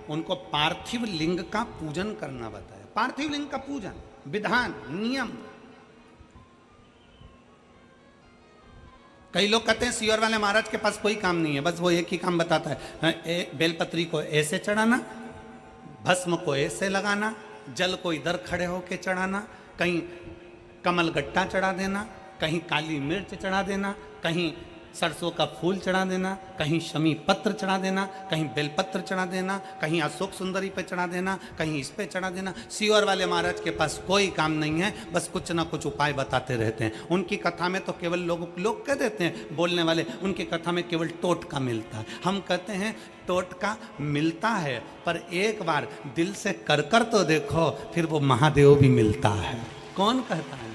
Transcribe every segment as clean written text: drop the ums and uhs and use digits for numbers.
उनको पार्थिव लिंग का पूजन करना बताया। पार्थिव लिंग का पूजन, विधान, नियम। कई लोग कहते हैं सियोर वाले महाराज के पास कोई काम नहीं है, बस वो एक ही काम बताता है, बेलपत्री को ऐसे चढ़ाना, भस्म को ऐसे लगाना, जल को इधर खड़े होके चढ़ाना, कहीं कमल गट्टा चढ़ा देना, कहीं काली मिर्च चढ़ा देना, कहीं सरसों का फूल चढ़ा देना, कहीं शमी पत्र चढ़ा देना, कहीं बेलपत्र चढ़ा देना, कहीं अशोक सुंदरी पे चढ़ा देना, कहीं इस पे चढ़ा देना। सियोर वाले महाराज के पास कोई काम नहीं है, बस कुछ ना कुछ उपाय बताते रहते हैं। उनकी कथा में तो केवल लोग कह देते हैं, बोलने वाले, उनकी कथा में केवल टोटका मिलता है। हम कहते हैं टोटका मिलता है, पर एक बार दिल से कर तो देखो, फिर वो महादेव भी मिलता है। कौन कहता है?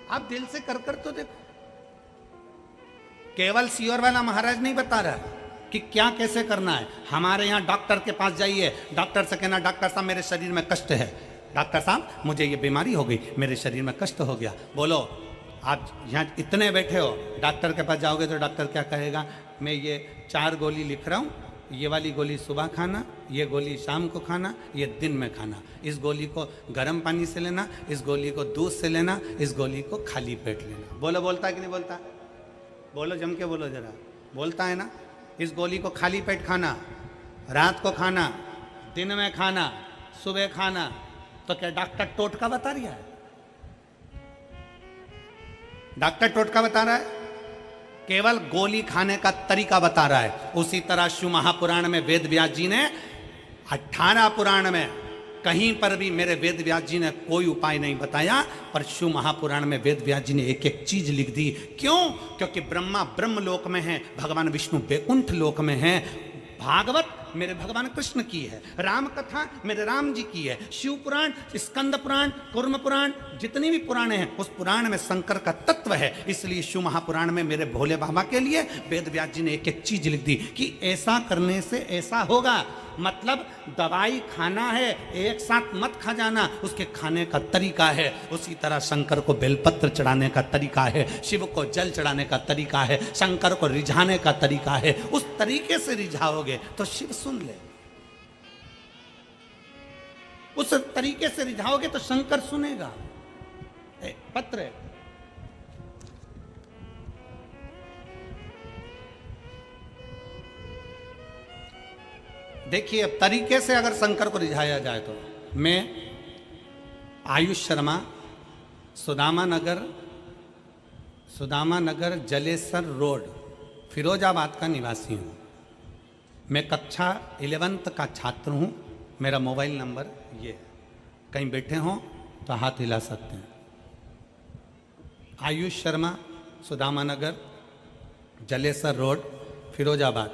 आप दिल से कर तो देखो। केवल सियोर वाला महाराज नहीं बता रहा कि क्या कैसे करना है। हमारे यहाँ डॉक्टर के पास जाइए, डॉक्टर से कहना डॉक्टर साहब मेरे शरीर में कष्ट है, डॉक्टर साहब मुझे ये बीमारी हो गई, मेरे शरीर में कष्ट हो गया। बोलो, आप यहाँ इतने बैठे हो, डॉक्टर के पास जाओगे तो डॉक्टर क्या कहेगा, मैं ये 4 गोली लिख रहा हूँ, ये वाली गोली सुबह खाना, ये गोली शाम को खाना, ये दिन में खाना, इस गोली को गर्म पानी से लेना, इस गोली को दूध से लेना, इस गोली को खाली पेट लेना। बोलो, बोलता है कि नहीं बोलता? बोलो, जम के बोलो जरा, बोलता है ना? इस गोली को खाली पेट खाना, रात को खाना, दिन में खाना, सुबह खाना। तो क्या डॉक्टर टोटका बता रहा है? डॉक्टर टोटका बता रहा है? केवल गोली खाने का तरीका बता रहा है। उसी तरह शिव महापुराण में वेद व्यास जी ने 18 पुराण में कहीं पर भी मेरे वेद व्यास जी ने कोई उपाय नहीं बताया, पर शिव महापुराण में वेद व्यास जी ने एक एक चीज लिख दी। क्यों? क्योंकि ब्रह्मा ब्रह्म लोक में है, भगवान विष्णु वैकुंठ लोक में है, भागवत मेरे भगवान कृष्ण की है, राम कथा मेरे राम जी की है, शिव पुराण, स्कंद पुराण, कूर्म पुराण, जितनी भी पुराण हैं उस पुराण में शंकर का तत्व है। इसलिए शिव महापुराण में मेरे भोले बाबा के लिए वेद व्यास जी ने एक एक चीज लिख दी कि ऐसा करने से ऐसा होगा। मतलब दवाई खाना है, एक साथ मत खा जाना, उसके खाने का तरीका है। उसी तरह शंकर को बेलपत्र चढ़ाने का तरीका है, शिव को जल चढ़ाने का तरीका है, शंकर को रिझाने का तरीका है। उस तरीके से रिझाओगे तो शिव सुन ले, उस तरीके से रिझाओगे तो शंकर सुनेगा। पत्र है। देखिए, अब तरीके से अगर शंकर को रिझाया जाए तो मैं आयुष शर्मा, सुदामा नगर जलेसर रोड, फिरोजाबाद का निवासी हूँ। मैं कक्षा 11th का छात्र हूँ। मेरा मोबाइल नंबर ये है, कहीं बैठे हों तो हाथ हिला सकते हैं। आयुष शर्मा, सुदामा नगर जलेसर रोड, फिरोजाबाद,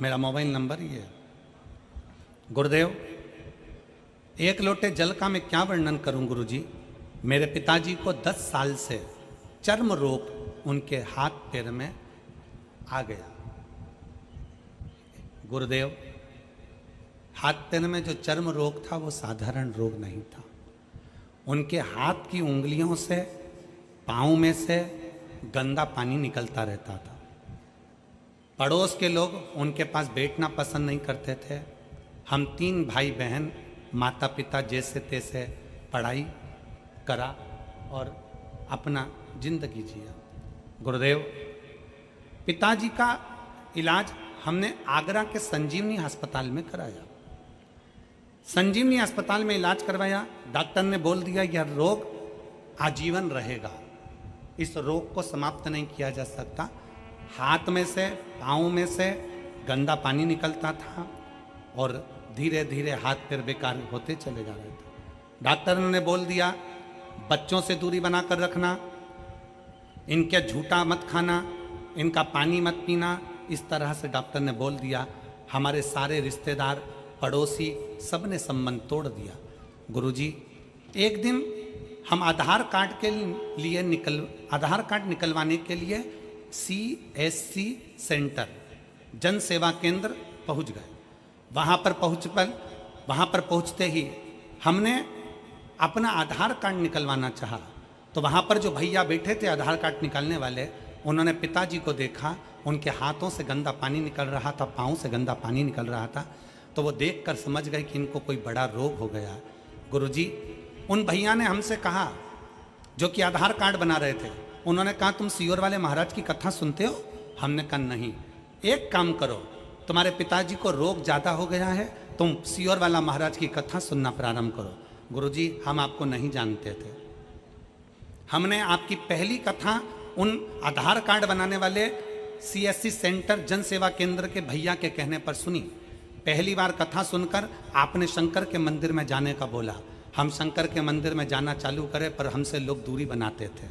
मेरा मोबाइल नंबर ये है। गुरुदेव, 1 लोटे जल का मैं क्या वर्णन करूं गुरुजी। मेरे पिताजी को 10 साल से चर्म रोग उनके हाथ पैर में आ गया। गुरुदेव, हाथ पैर में जो चर्म रोग था वो साधारण रोग नहीं था। उनके हाथ की उंगलियों से, पाँव में से गंदा पानी निकलता रहता था। पड़ोस के लोग उनके पास बैठना पसंद नहीं करते थे। हम 3 भाई बहन, माता पिता जैसे तैसे पढ़ाई करा और अपना जिंदगी जिया। गुरुदेव, पिताजी का इलाज हमने आगरा के संजीवनी अस्पताल में कराया। संजीवनी अस्पताल में इलाज करवाया। डॉक्टर ने बोल दिया यह रोग आजीवन रहेगा, इस रोग को समाप्त नहीं किया जा सकता। हाथ में से, पाँव में से गंदा पानी निकलता था और धीरे धीरे हाथ पैर बेकार होते चले जा रहे थे। डॉक्टर ने बोल दिया बच्चों से दूरी बनाकर रखना, इनके झूठा मत खाना, इनका पानी मत पीना। इस तरह से डॉक्टर ने बोल दिया। हमारे सारे रिश्तेदार, पड़ोसी, सब ने संबंध तोड़ दिया। गुरुजी, एक दिन हम आधार कार्ड निकलवाने के लिए CSC सेंटर, जन सेवा केंद्र पहुंच गए। वहाँ पर पहुँचते ही हमने अपना आधार कार्ड निकलवाना चाहा। तो वहाँ पर जो भैया बैठे थे आधार कार्ड निकालने वाले, उन्होंने पिताजी को देखा, उनके हाथों से गंदा पानी निकल रहा था, पाँव से गंदा पानी निकल रहा था, तो वो देखकर समझ गए कि इनको कोई बड़ा रोग हो गया। गुरुजी, उन भैया ने हमसे कहा जो कि आधार कार्ड बना रहे थे, उन्होंने कहा तुम सीहोर वाले महाराज की कथा सुनते हो? हमने कहा नहीं। एक काम करो, तुम्हारे पिताजी को रोग ज़्यादा हो गया है, तुम सीहोर वाला महाराज की कथा सुनना प्रारंभ करो। गुरुजी, हम आपको नहीं जानते थे, हमने आपकी पहली कथा उन आधार कार्ड बनाने वाले CSC सेंटर जन सेवा केंद्र के भैया के कहने पर सुनी। पहली बार कथा सुनकर आपने शंकर के मंदिर में जाने का बोला। हम शंकर के मंदिर में जाना चालू करें, पर हमसे लोग दूरी बनाते थे,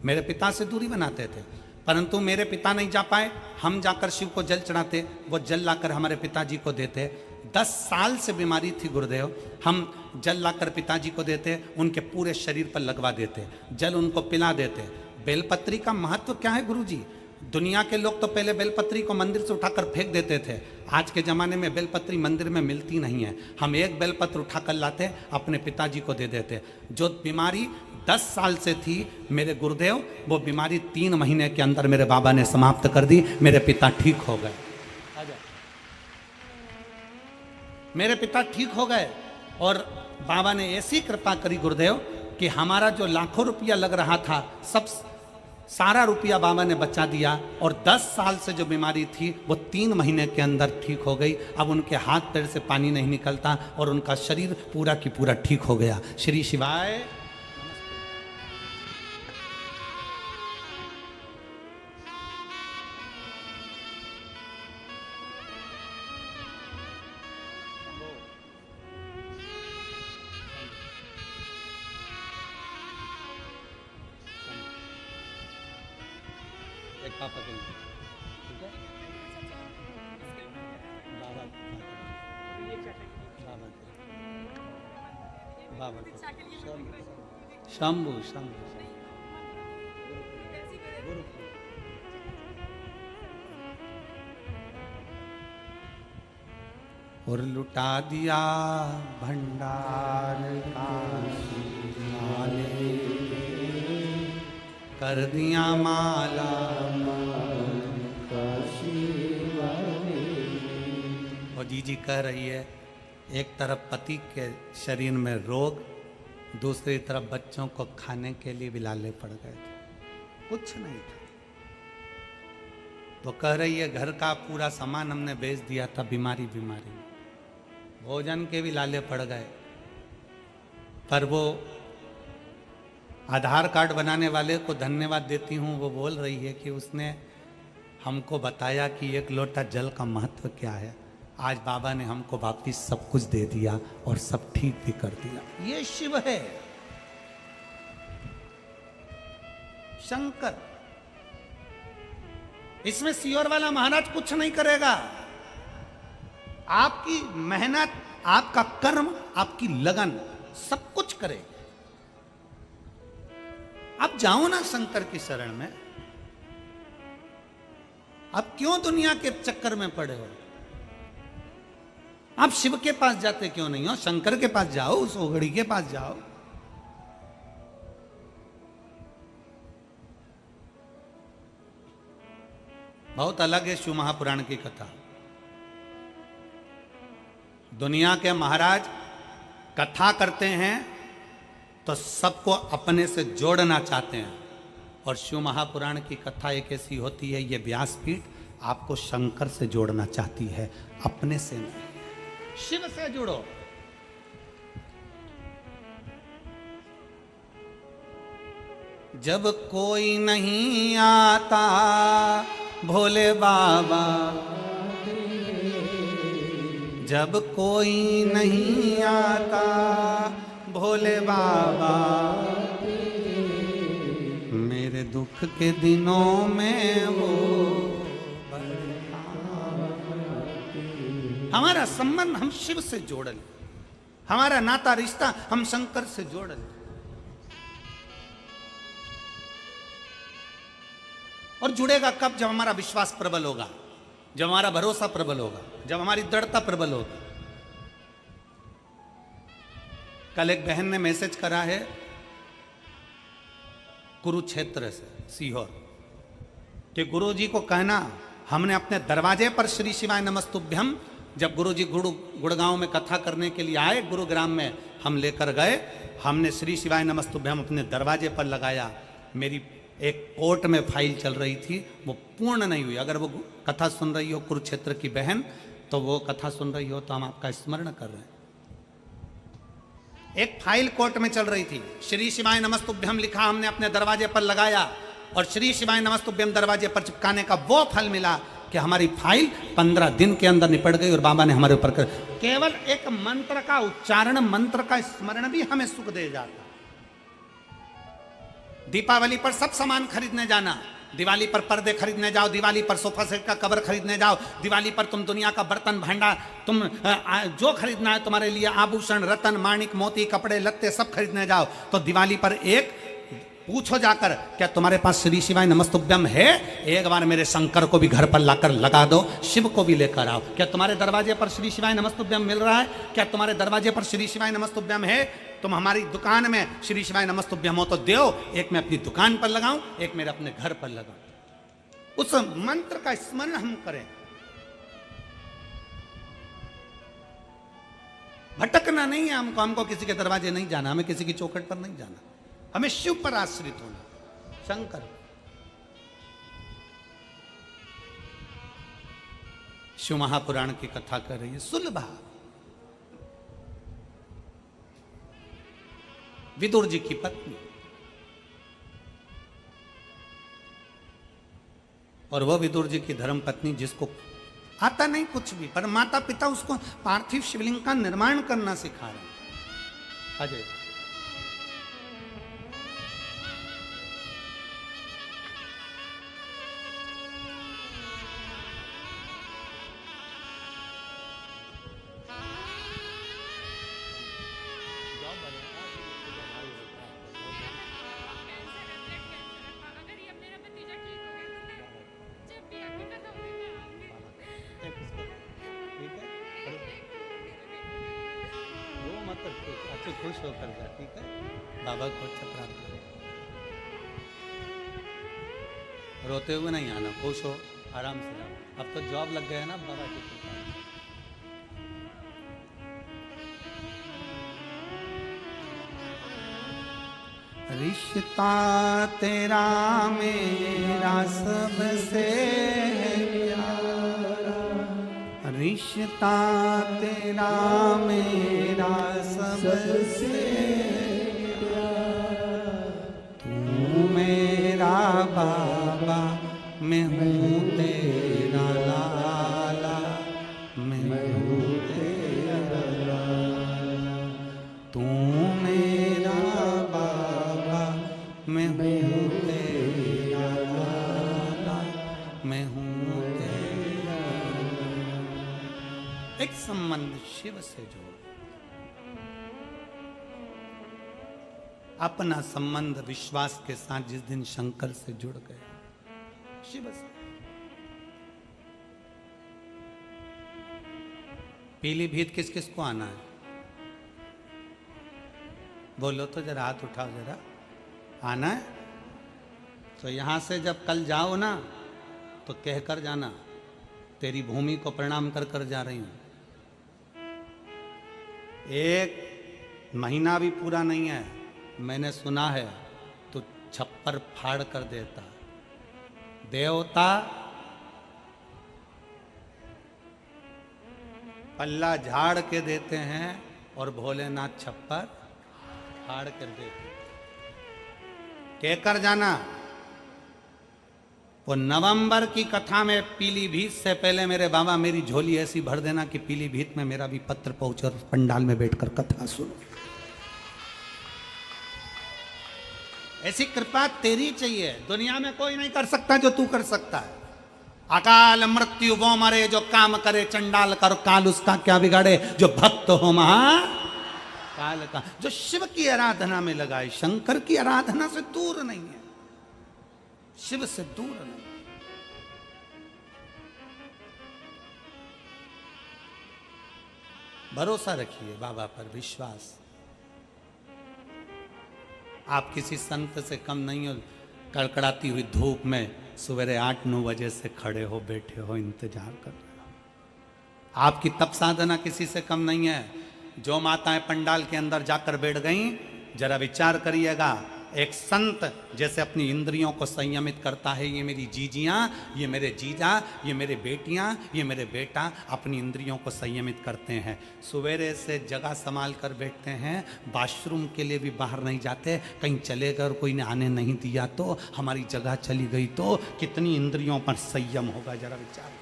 मेरे पिता से दूरी बनाते थे, परंतु मेरे पिता नहीं जा पाए। हम जाकर शिव को जल चढ़ाते, वो जल लाकर हमारे पिताजी को देते। 10 साल से बीमारी थी गुरुदेव, हम जल लाकर पिताजी को देते, उनके पूरे शरीर पर लगवा देते, जल उनको पिला देते। बेलपत्री का महत्व क्या है गुरुजी? दुनिया के लोग तो पहले बेलपत्री को मंदिर से उठाकर फेंक देते थे, आज के ज़माने में बेलपत्री मंदिर में मिलती नहीं है। हम एक बेलपत्र उठाकर लाते, अपने पिताजी को दे देते। जो बीमारी 10 साल से थी मेरे गुरुदेव, वो बीमारी 3 महीने के अंदर मेरे बाबा ने समाप्त कर दी, मेरे पिता ठीक हो गए। मेरे पिता ठीक हो गए और बाबा ने ऐसी कृपा करी गुरुदेव कि हमारा जो लाखों रुपया लग रहा था, सब सारा रुपया बाबा ने बचा दिया, और 10 साल से जो बीमारी थी वो 3 महीने के अंदर ठीक हो गई। अब उनके हाथ पैर से पानी नहीं निकलता और उनका शरीर पूरा की पूरा ठीक हो गया। श्री शिवाय। पापा के लिए, ठीक है? बाबा बाबा शंभू शंभू और लुटा दिया भंडार काले, कर दिया माला और जी कह रही है, एक तरफ पति के शरीर में रोग, दूसरी तरफ बच्चों को खाने के लिए भी लाले पड़ गए थे, कुछ नहीं था। तो कह रही है घर का पूरा सामान हमने बेच दिया था, बीमारी बीमारी, भोजन के भी लाले पड़ गए। पर वो आधार कार्ड बनाने वाले को धन्यवाद देती हूँ, वो बोल रही है कि उसने हमको बताया कि एक लोटा जल का महत्व क्या है। आज बाबा ने हमको वापिस सब कुछ दे दिया और सब ठीक भी कर दिया। ये शिव है, शंकर। इसमें सीहोर वाला महाराज कुछ नहीं करेगा। आपकी मेहनत, आपका कर्म, आपकी लगन सब कुछ करे। आप जाओ ना शंकर की शरण में, आप क्यों दुनिया के चक्कर में पड़े हो? आप शिव के पास जाते क्यों नहीं हो? शंकर के पास जाओ, उस ओघड़ी के पास जाओ। बहुत अलग है शिव महापुराण की कथा। दुनिया के महाराज कथा करते हैं तो सबको अपने से जोड़ना चाहते हैं, और शिव महापुराण की कथा एक ऐसी होती है, ये व्यासपीठ आपको शंकर से जोड़ना चाहती है, अपने से नहीं। शिव से जुड़ो। जब कोई नहीं आता भोले बाबा, जब कोई नहीं आता भोले बाबा, मेरे दुख के दिनों में वो। हमारा संबंध हम शिव से जोड़ लें, हमारा नाता रिश्ता हम शंकर से जोड़ लें। और जुड़ेगा कब? जब हमारा विश्वास प्रबल होगा, जब हमारा भरोसा प्रबल होगा, जब हमारी दृढ़ता प्रबल होगी। कल एक बहन ने मैसेज करा है कुरुक्षेत्र से, सीहोर। कि गुरु जी को कहना, हमने अपने दरवाजे पर श्री शिवाय नमस्तुभ्यम, जब गुरु जी गुड़गांव में कथा करने के लिए आए, गुरुग्राम में हम लेकर गए, हमने श्री शिवाय नमस्तुभ्यम अपने दरवाजे पर लगाया। मेरी एक कोर्ट में फाइल चल रही थी, वो पूर्ण नहीं हुई। अगर वो कथा सुन रही हो कुरुक्षेत्र की बहन, तो वो कथा सुन रही हो तो हम आपका स्मरण कर रहे हैं। एक फाइल कोर्ट में चल रही थी, श्री शिवाय नमस्तुभ्यम लिखा, हमने अपने दरवाजे पर लगाया और श्री शिवाय नमस्तुभ्यम दरवाजे पर चिपकाने का वो फल मिला कि हमारी फाइल 15 दिन के अंदर निपट गई और बाबा ने हमारे ऊपर कर, केवल एक मंत्र का उच्चारण, मंत्र का स्मरण भी हमें सुख दे जाता। दीपावली पर सब सामान खरीदने जाना, दिवाली पर पर्दे खरीदने जाओ, दिवाली पर सोफा सेट का कवर खरीदने जाओ, दिवाली पर तुम दुनिया का बर्तन भांडा, तुम जो खरीदना है तुम्हारे लिए, आभूषण, रतन, माणिक, मोती, कपड़े लत्ते सब खरीदने जाओ, तो दिवाली पर एक पूछो जाकर, क्या तुम्हारे पास श्री शिवाय नमस्तुभ्यम है? एक बार मेरे शंकर को भी घर पर लाकर लगा दो, शिव को भी लेकर आओ। क्या तुम्हारे दरवाजे पर श्री शिवाय नमस्तुभ्यम मिल रहा है? क्या तुम्हारे दरवाजे पर श्री शिवाय नमस्तुभ्यम है? तुम हमारी दुकान में श्री शिवाय नमस्तुभ्यम हो तो दो, एक मैं अपनी दुकान पर लगाऊं, एक मेरे अपने घर पर लगाऊं। उस मंत्र का स्मरण हम करें। भटकना नहीं है हमको, हमको किसी के दरवाजे नहीं जाना, हमें किसी की चौखट पर नहीं जाना, हमें शिव पर आश्रित होना, शंकर। शिव महापुराण की कथा कर रही है सुलभा, विदुर जी की पत्नी, और वह विदुर जी की धर्म पत्नी जिसको आता नहीं कुछ भी, पर माता पिता उसको पार्थिव शिवलिंग का निर्माण करना सिखा रहे हैं। अजय खुश होकर जा, ठीक है? बाबा को अच्छा प्राप्त करो, रोते हुए नहीं आना, खुश हो, आराम से जाओ। अब तो जॉब लग गया है ना बाबा की कृपा। रिश्ता तेरा मेरा सबसे प्यारा, रिश्ता तेरा मेरा सबसे प्यारा, तू मेरा बाबा, मैं हूँ तेरा लाला, मैं हूँ तेरा लाला, तू मेरा बाबा, मैं हूँ तेरा लाला, मैं हूँ तेरा लाला। एक संबंध शिव से जोड़, अपना संबंध विश्वास के साथ जिस दिन शंकर से जुड़ गए, शिव से। पीलीभीत किस किस को आना है? बोलो तो जरा, हाथ उठाओ जरा, आना है? तो यहां से जब कल जाओ ना, तो कहकर जाना, तेरी भूमि को प्रणाम कर कर जा रही हूं। एक महीना भी पूरा नहीं है, मैंने सुना है तो छप्पर फाड़ कर देता। देवता पल्ला झाड़ के देते हैं और भोलेनाथ छप्पर फाड़ कर देते। कहकर जाना। वो नवंबर की कथा में पीलीभीत से पहले मेरे बाबा मेरी झोली ऐसी भर देना कि पीलीभीत में मेरा भी पत्र पहुंचे और पंडाल में बैठकर कथा सुनो। ऐसी कृपा तेरी चाहिए, दुनिया में कोई नहीं कर सकता जो तू कर सकता है। अकाल मृत्यु वो मरे जो काम करे चंडाल कर, काल उसका क्या बिगाड़े जो भक्त हो महा काल का। जो शिव की आराधना में लगा है, शंकर की आराधना से दूर नहीं है, शिव से दूर नहीं। भरोसा रखिए बाबा पर, विश्वास। आप किसी संत से कम नहीं हो। कड़कड़ाती हुई धूप में सवेरे 8-9 बजे से खड़े हो, बैठे हो, इंतजार कर रहे हो। आपकी तप साधना किसी से कम नहीं है। जो माताएं पंडाल के अंदर जाकर बैठ गईं, जरा विचार करिएगा, एक संत जैसे अपनी इंद्रियों को संयमित करता है, ये मेरी जीजियां, ये मेरे जीजा, ये मेरे बेटियां, ये मेरे बेटा अपनी इंद्रियों को संयमित करते हैं। सवेरे से जगह संभाल कर बैठते हैं, वॉशरूम के लिए भी बाहर नहीं जाते, कहीं चले गए और कोई ने आने नहीं दिया तो, हमारी जगह चली गई तो, कितनी इंद्रियों पर संयम होगा, जरा विचार।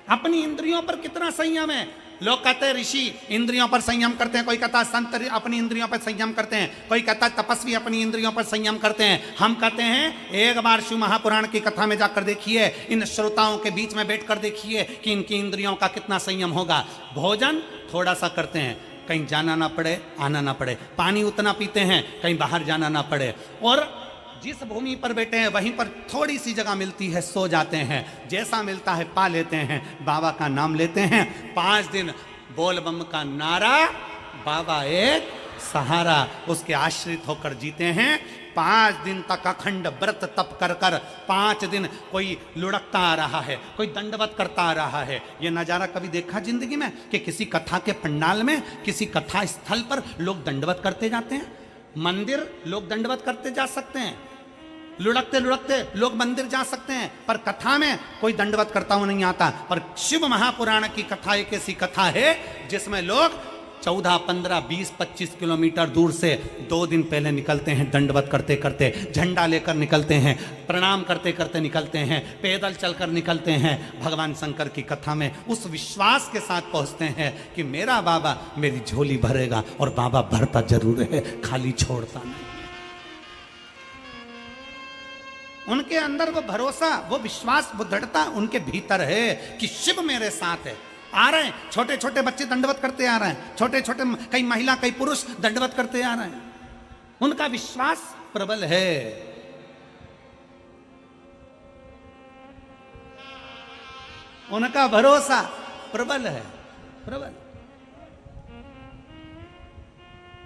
अपनी इंद्रियों पर कितना संयम है। लोग कहते हैं ऋषि इंद्रियों पर संयम करते हैं, कोई कहता है संत अपनी इंद्रियों पर संयम करते हैं, कोई कहता है तपस्वी अपनी इंद्रियों पर संयम करते हैं। हम कहते हैं एक बार शिव महापुराण की कथा में जाकर देखिए, इन श्रोताओं के बीच में बैठकर देखिए कि इनकी इंद्रियों का कितना संयम होगा। भोजन थोड़ा सा करते हैं, कहीं जाना ना पड़े, आना ना पड़े, पानी उतना पीते हैं कहीं बाहर जाना ना पड़े, और जिस भूमि पर बैठे हैं वहीं पर थोड़ी सी जगह मिलती है सो जाते हैं, जैसा मिलता है पा लेते हैं, बाबा का नाम लेते हैं। 5 दिन बोल बम का नारा, बाबा एक सहारा, उसके आश्रित होकर जीते हैं। 5 दिन तक अखंड व्रत तप कर कर, 5 दिन कोई लुढ़कता आ रहा है, कोई दंडवत करता आ रहा है। ये नज़ारा कभी देखा जिंदगी में कि किसी कथा के पंडाल में, किसी कथा स्थल पर लोग दंडवत करते जाते हैं? मंदिर लोग दंडवत करते जा सकते हैं, लुढ़कते लुढ़कते लोग मंदिर जा सकते हैं, पर कथा में कोई दंडवत करता हुआ नहीं आता। पर शिव महापुराण की कथा एक ऐसी कथा है जिसमें लोग 14, 15, 20, 25 किलोमीटर दूर से 2 दिन पहले निकलते हैं, दंडवत करते करते, झंडा लेकर निकलते हैं, प्रणाम करते करते निकलते हैं, पैदल चलकर निकलते हैं। भगवान शंकर की कथा में उस विश्वास के साथ पहुंचते हैं कि मेरा बाबा मेरी झोली भरेगा, और बाबा भरता जरूर है, खाली छोड़ता नहीं। उनके अंदर वो भरोसा, वो विश्वास, वो दृढ़ता उनके भीतर है कि शिव मेरे साथ है। आ रहे हैं छोटे छोटे बच्चे दंडवत करते आ रहे हैं, छोटे छोटे कई महिला कई पुरुष दंडवत करते आ रहे हैं। उनका विश्वास प्रबल है। उनका भरोसा प्रबल है, प्रबल।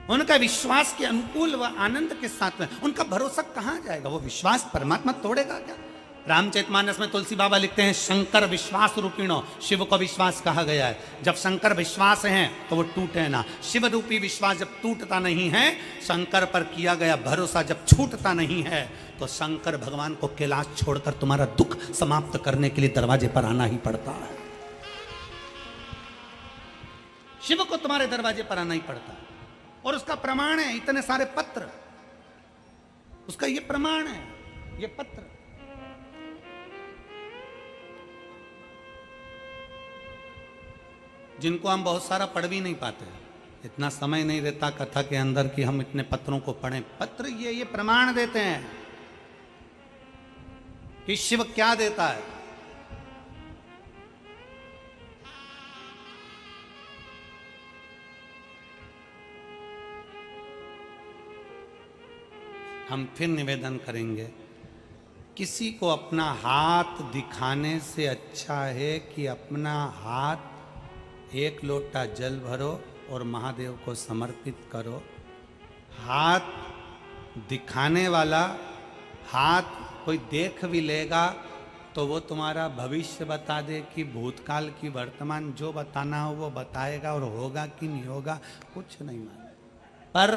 उनका विश्वास के अनुकूल व आनंद के साथ में उनका भरोसा कहां जाएगा? वो विश्वास परमात्मा तोड़ेगा क्या? रामचरितमानस में तुलसी बाबा लिखते हैं, शंकर विश्वास रूपिणो, शिव को विश्वास कहा गया है। जब शंकर विश्वास हैं तो वो टूटे ना। शिव रूपी विश्वास जब टूटता नहीं है, शंकर पर किया गया भरोसा जब छूटता नहीं है, तो शंकर भगवान को कैलाश छोड़कर तुम्हारा दुख समाप्त करने के लिए दरवाजे पर आना ही पड़ता है। शिव को तुम्हारे दरवाजे पर आना ही पड़ता है, और उसका प्रमाण है इतने सारे पत्र, उसका ये प्रमाण है, ये पत्र। जिनको हम बहुत सारा पढ़ भी नहीं पाते, इतना समय नहीं रहता कथा के अंदर कि हम इतने पत्रों को पढ़ें। पत्र ये प्रमाण देते हैं कि शिव क्या देता है। हम फिर निवेदन करेंगे, किसी को अपना हाथ दिखाने से अच्छा है कि अपना हाथ 1 लोटा जल भरो और महादेव को समर्पित करो। हाथ दिखाने वाला, हाथ कोई देख भी लेगा तो वो तुम्हारा भविष्य बता दे कि भूतकाल की वर्तमान, जो बताना हो वो बताएगा, और होगा कि नहीं होगा कुछ नहीं मालूम। पर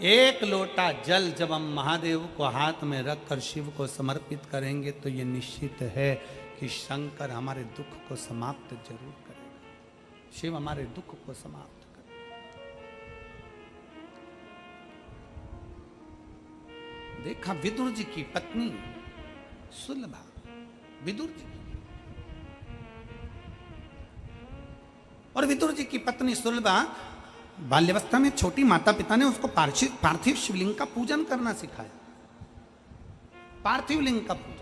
1 लोटा जल जब हम महादेव को हाथ में रखकर शिव को समर्पित करेंगे तो ये निश्चित है कि शंकर हमारे दुख को समाप्त जरूर करेगा। शिव हमारे दुख को समाप्त करेगा। देखा विदुर जी की पत्नी सुलभा, विदुर जी, और विदुर जी की पत्नी सुलभा बाल्यावस्था में छोटी माता पिता ने उसको पार्थिव शिवलिंग का पूजन करना सिखाया। पार्थिव लिंग का पूजन।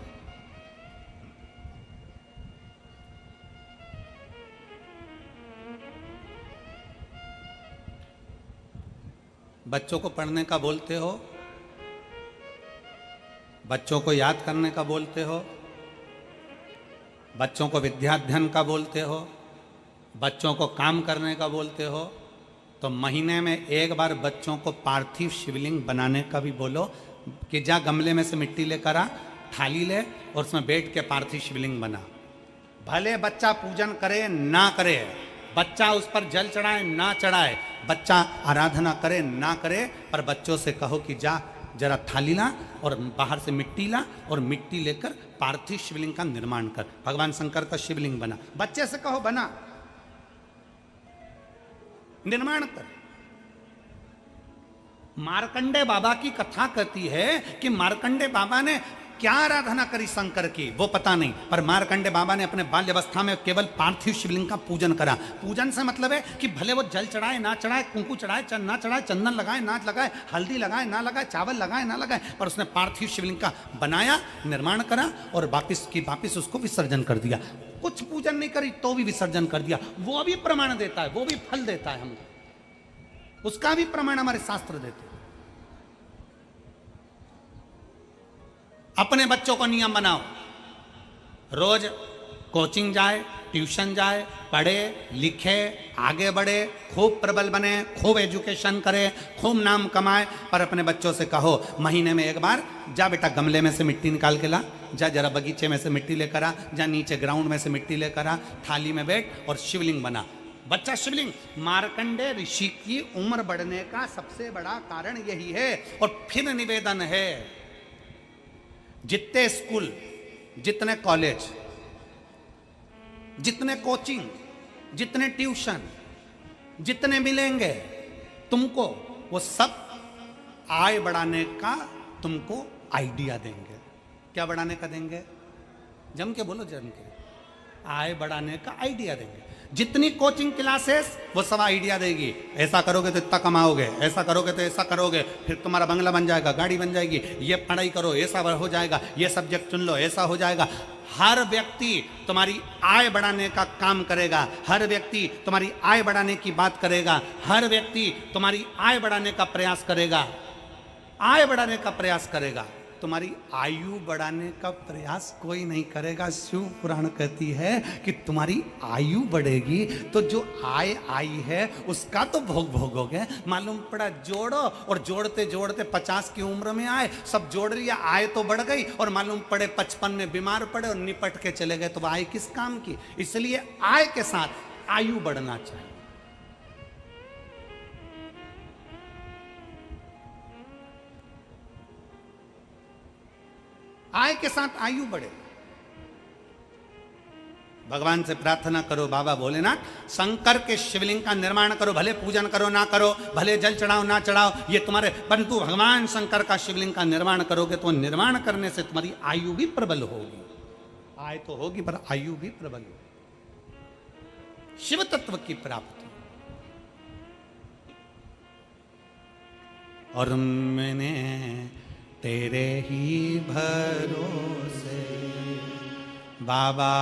बच्चों को पढ़ने का बोलते हो, बच्चों को याद करने का बोलते हो, बच्चों को विद्याध्ययन का बोलते हो, बच्चों को काम करने का बोलते हो, तो महीने में 1 बार बच्चों को पार्थिव शिवलिंग बनाने का भी बोलो, कि जा गमले में से मिट्टी लेकर आ, थाली ले और उसमें बैठ के पार्थिव शिवलिंग बना। भले बच्चा पूजन करे ना करे, बच्चा उस पर जल चढ़ाए ना चढ़ाए, बच्चा आराधना करे ना करे, पर बच्चों से कहो कि जा जरा थाली ला और बाहर से मिट्टी ला और मिट्टी लेकर पार्थिव शिवलिंग का निर्माण कर। भगवान शंकर का शिवलिंग बना, बच्चे से कहो बना, निर्माण कर। मार्कंडे बाबा की कथा कहती है कि मार्कंडे बाबा ने क्या आराधना करी शंकर की वो पता नहीं, पर मार्कंडे बाबा ने अपने बाल्य अवस्था में केवल पार्थिव शिवलिंग का पूजन करा। पूजन से मतलब है कि भले वो जल चढ़ाए ना चढ़ाए, कुंकु चढ़ाए ना चढ़ाए, चंदन लगाए ना लगाए, हल्दी लगाए ना लगाए, चावल लगाए ना लगाए, पर उसने पार्थिव शिवलिंग का बनाया, निर्माण करा और वापिस उसको विसर्जन कर दिया। कुछ पूजन नहीं करी तो भी विसर्जन कर दिया। वो भी प्रमाण देता है, वो भी फल देता है हमको, उसका भी प्रमाण हमारे शास्त्र देते हैं। अपने बच्चों को नियम बनाओ, रोज कोचिंग जाए, ट्यूशन जाए, पढ़े लिखे, आगे बढ़े, खूब प्रबल बने, खूब एजुकेशन करे, खूब नाम कमाए, पर अपने बच्चों से कहो महीने में एक बार जा बेटा गमले में से मिट्टी निकाल के ला, जा जरा बगीचे में से मिट्टी लेकर आ, जा नीचे ग्राउंड में से मिट्टी लेकर आ, थाली में बैठ और शिवलिंग बना। बच्चा शिवलिंग। मार्कंडे ऋषि की उम्र बढ़ने का सबसे बड़ा कारण यही है। और फिर निवेदन है, जितने स्कूल, जितने कॉलेज, जितने कोचिंग, जितने ट्यूशन, जितने मिलेंगे तुमको, वो सब आय बढ़ाने का तुमको आइडिया देंगे। क्या बढ़ाने का देंगे? जम के बोलो, जम के। आय बढ़ाने का आइडिया देंगे। जितनी कोचिंग क्लासेस वो सब आइडिया देगी, ऐसा करोगे तो इतना कमाओगे, ऐसा करोगे तो ऐसा करोगे, फिर तुम्हारा बंगला बन जाएगा, गाड़ी बन जाएगी, ये पढ़ाई करो ऐसा हो जाएगा, ये सब्जेक्ट चुन लो ऐसा हो जाएगा। हर व्यक्ति तुम्हारी आय बढ़ाने का काम करेगा, हर व्यक्ति तुम्हारी आय बढ़ाने की बात करेगा, हर व्यक्ति तुम्हारी आय बढ़ाने का प्रयास करेगा, आय बढ़ाने का प्रयास करेगा। तुम्हारी आयु बढ़ाने का प्रयास कोई नहीं करेगा। शिव पुराण कहती है कि तुम्हारी आयु बढ़ेगी तो जो आय आई है उसका तो भोग भोगोगे। मालूम पड़ा जोड़ो, और जोड़ते जोड़ते 50 की उम्र में आए, सब जोड़ रही है, आय तो बढ़ गई, और मालूम पड़े 55 में बीमार पड़े और निपट के चले गए, तो आय किस काम की? इसलिए आय के साथ आयु बढ़ना चाहिए। आय के साथ आयु बढ़े। भगवान से प्रार्थना करो, बाबा भोलेनाथ शंकर के शिवलिंग का निर्माण करो, भले पूजन करो ना करो, भले जल चढ़ाओ ना चढ़ाओ, ये तुम्हारे, परंतु भगवान शंकर का शिवलिंग का निर्माण करोगे तो निर्माण करने से तुम्हारी आयु भी प्रबल होगी। आय तो होगी पर आयु भी प्रबल होगी। शिव तत्व की प्राप्ति। और मैंने तेरे ही भरोसे बाबा,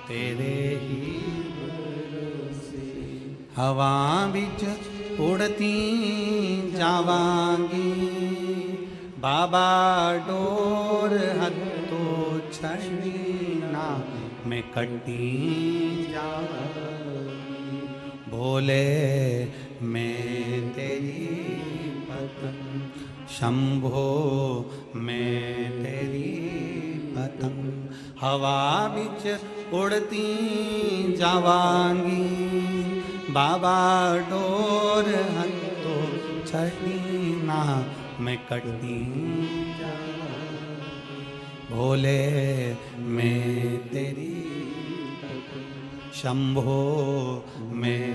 तेरे ही भरोसे हवा बिच उड़ती जावांगी, बाबा डोर हत्तो छड़ीना मैं कटी जावांगी, भोले मैं तेरी पतंग, शंभो मैं तेरी पतंग, हवा बिच उड़ती जावांगी, बाबा डोर हत्तो छड़ीना मैं कटी जावांगी, भोले मैं तेरी पतंग, शंभो मैं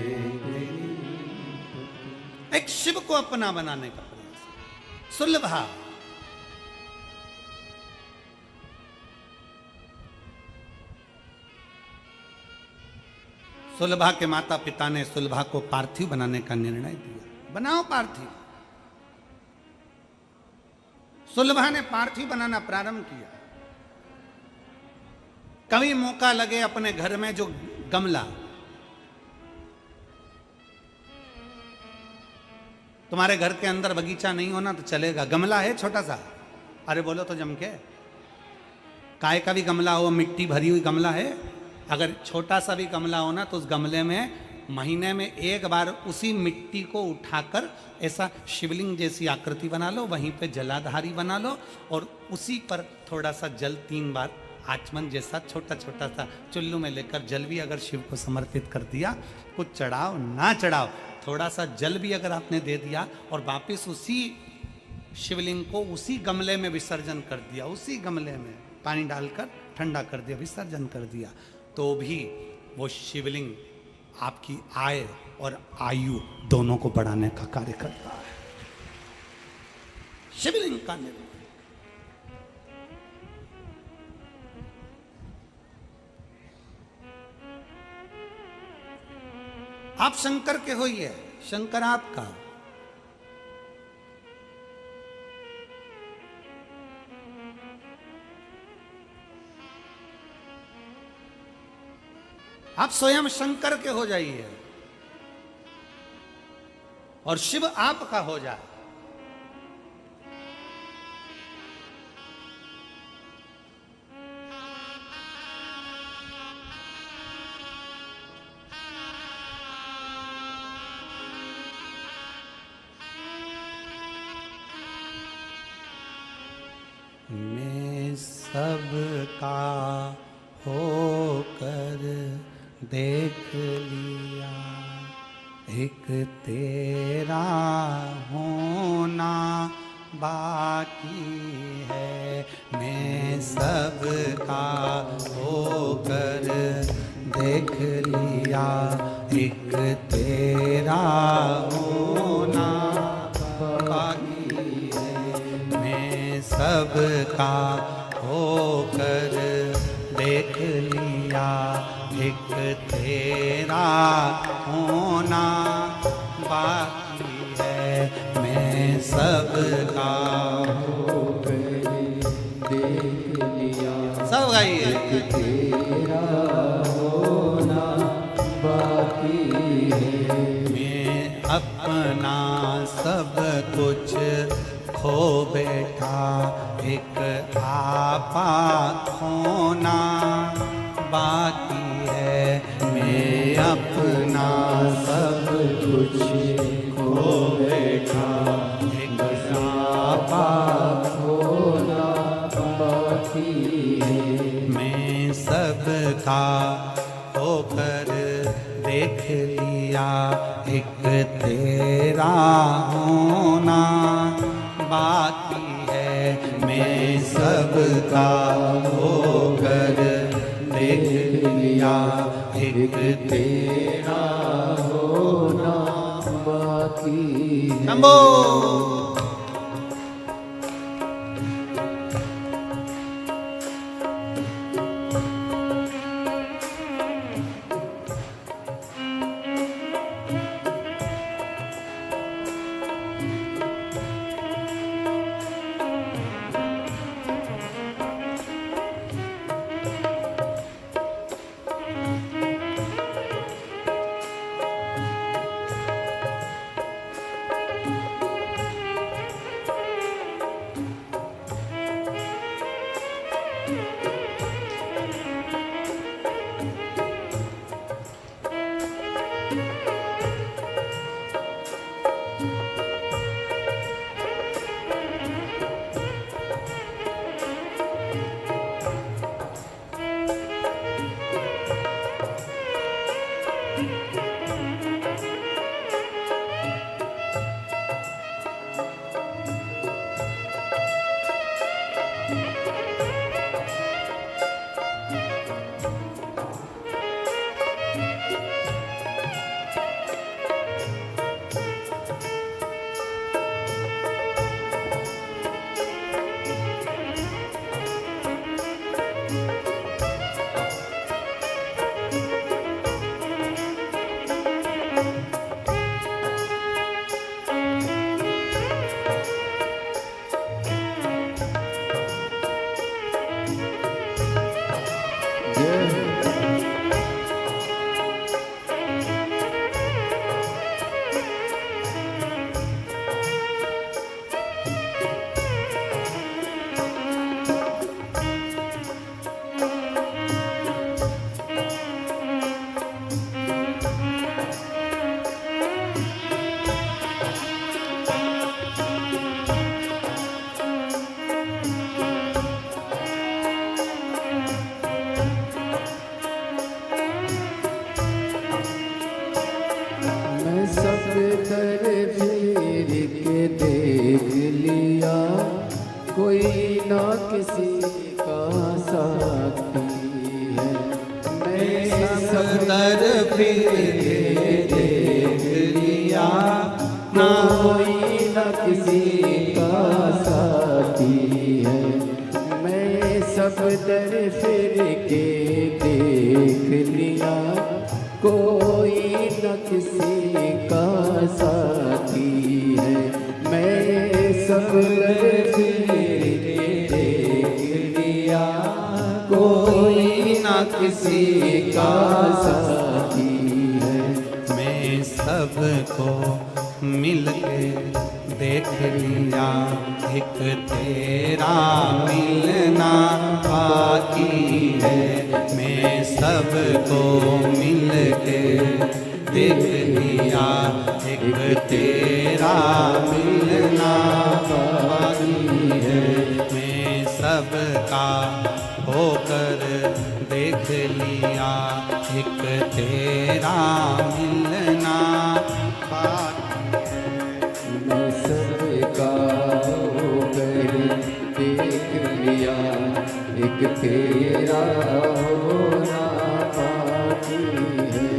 तेरी। एक शिव को अपना बनाने का सुलभा। सुलभा के माता पिता ने सुलभा को पार्थिव बनाने का निर्णय दिया। बनाओ पार्थिव। सुलभा ने पार्थिव बनाना प्रारंभ किया। कभी मौका लगे अपने घर में जो गमला, तुम्हारे घर के अंदर बगीचा नहीं होना तो चलेगा, गमला है छोटा सा, अरे बोलो तो जम के, काय का भी गमला हो, मिट्टी भरी हुई गमला है, अगर छोटा सा भी गमला हो ना तो उस गमले में महीने में एक बार उसी मिट्टी को उठाकर ऐसा शिवलिंग जैसी आकृति बना लो, वहीं पे जलाधारी बना लो और उसी पर थोड़ा सा जल 3 बार आचमन जैसा छोटा छोटा सा चुल्लू में लेकर जल भी अगर शिव को समर्पित कर दिया, कुछ चढ़ाओ ना चढ़ाओ, थोड़ा सा जल भी अगर आपने दे दिया और वापिस उसी शिवलिंग को उसी गमले में विसर्जन कर दिया, उसी गमले में पानी डालकर ठंडा कर दिया, विसर्जन कर दिया, तो भी वो शिवलिंग आपकी आय और आयु दोनों को बढ़ाने का कार्य करता है। शिवलिंग का निर्माण। आप शंकर के होइए, शंकर आपका। आप स्वयं शंकर के हो जाइए और शिव आपका हो जाए। मैं सबका होकर देख लिया, एक तेरा होना बाकी है। मैं सबका होकर देख लिया, एक तेरा होना बाकी है। मैं सबका होकर देख लिया, एक तेरा होना बाकी है। मैं सबका होकर देख लिया, सब गाइए, तेरा होना बाकी है। मैं अपना सब कुछ खो बैठा, एक आपा खोना बाकी है। मैं अपना सब कुछ खो बैठा, एक आपा खोना बाकी है। मैं सबका होकर देख लिया, एक तेरा होना बाकी है। मैं सबका होकर देख लिया, एक तेरा होना बाकी है। शंभो। फिर के देख लिया, कोई ना किसी का साथी है। मैं सब दर फिर के देख लिया, ना कोई ना किसी का साथी है। मैं सब दर फिर के देख लिया, कोई न किसी का साथी है। मैं सब दर फिर के देख लिया, कोई न किसी का साथी है। मैं सबको मिल के देख लिया, एक तेरा मिलना बाकी है। मैं सबको मिल के देख लिया, एक तेरा मिलना बाकी है। मैं सबका होकर देख लिया, एक तेरा मिलना बाकी है। मैं सबका होकर देख लिया, एक तेरा होना बाकी है।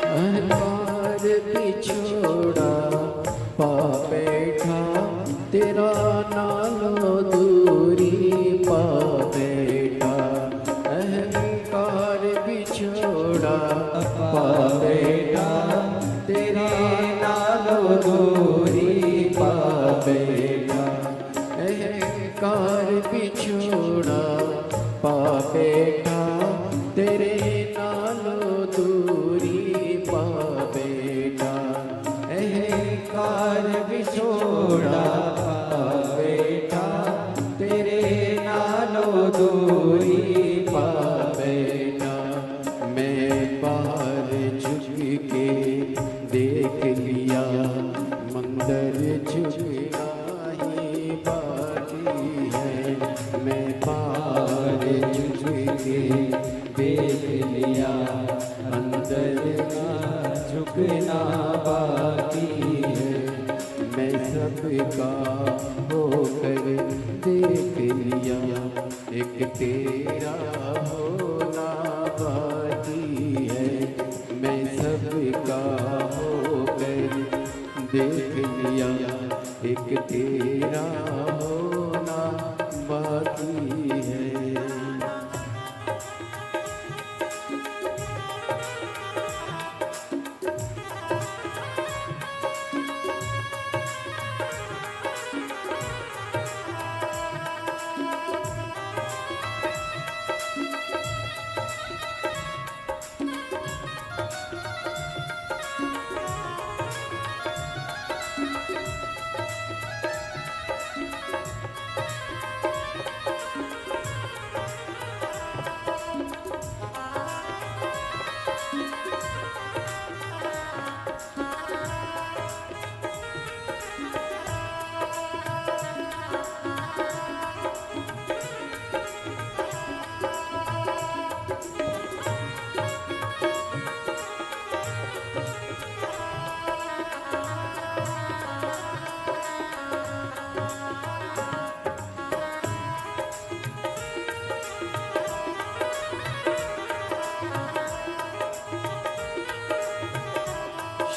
अहंकार पिछोड़ा पा बैठा, तेरा नालो दूरी पा बैठा। अहंकार पिछोड़ा पा बैठा, तेरा नालो दूरी पा बैठा। अहंकार पिछोड़ा पा बैठा, तेरे नालो दूरी पा बैठा। अहंकार बिछोड़ा पा बैठा, तेरे नालो दूरी पा बैठा। मैं बाहर झुक के देख लिया, मंदिर झुकना ही बाकी है। मैं बाहर झुक के देख लिया, अंदर का झुकना बाकी है। मैं सबका होकर देख लिया, एक तेरा होना बाकी है। मैं सबका होकर देख लिया, एक तेरा होना बाकी है।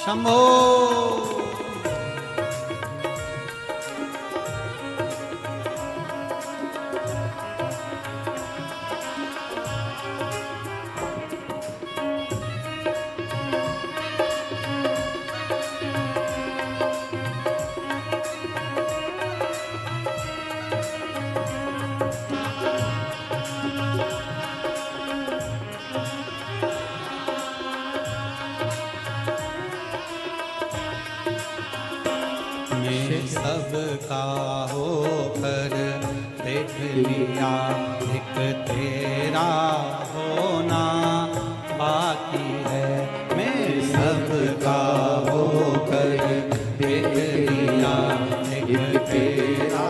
शंभो। सबका होकर देख लिया, एक तेरा होना बाकी है। मैं सबका होकर देख लिया, एक तेरा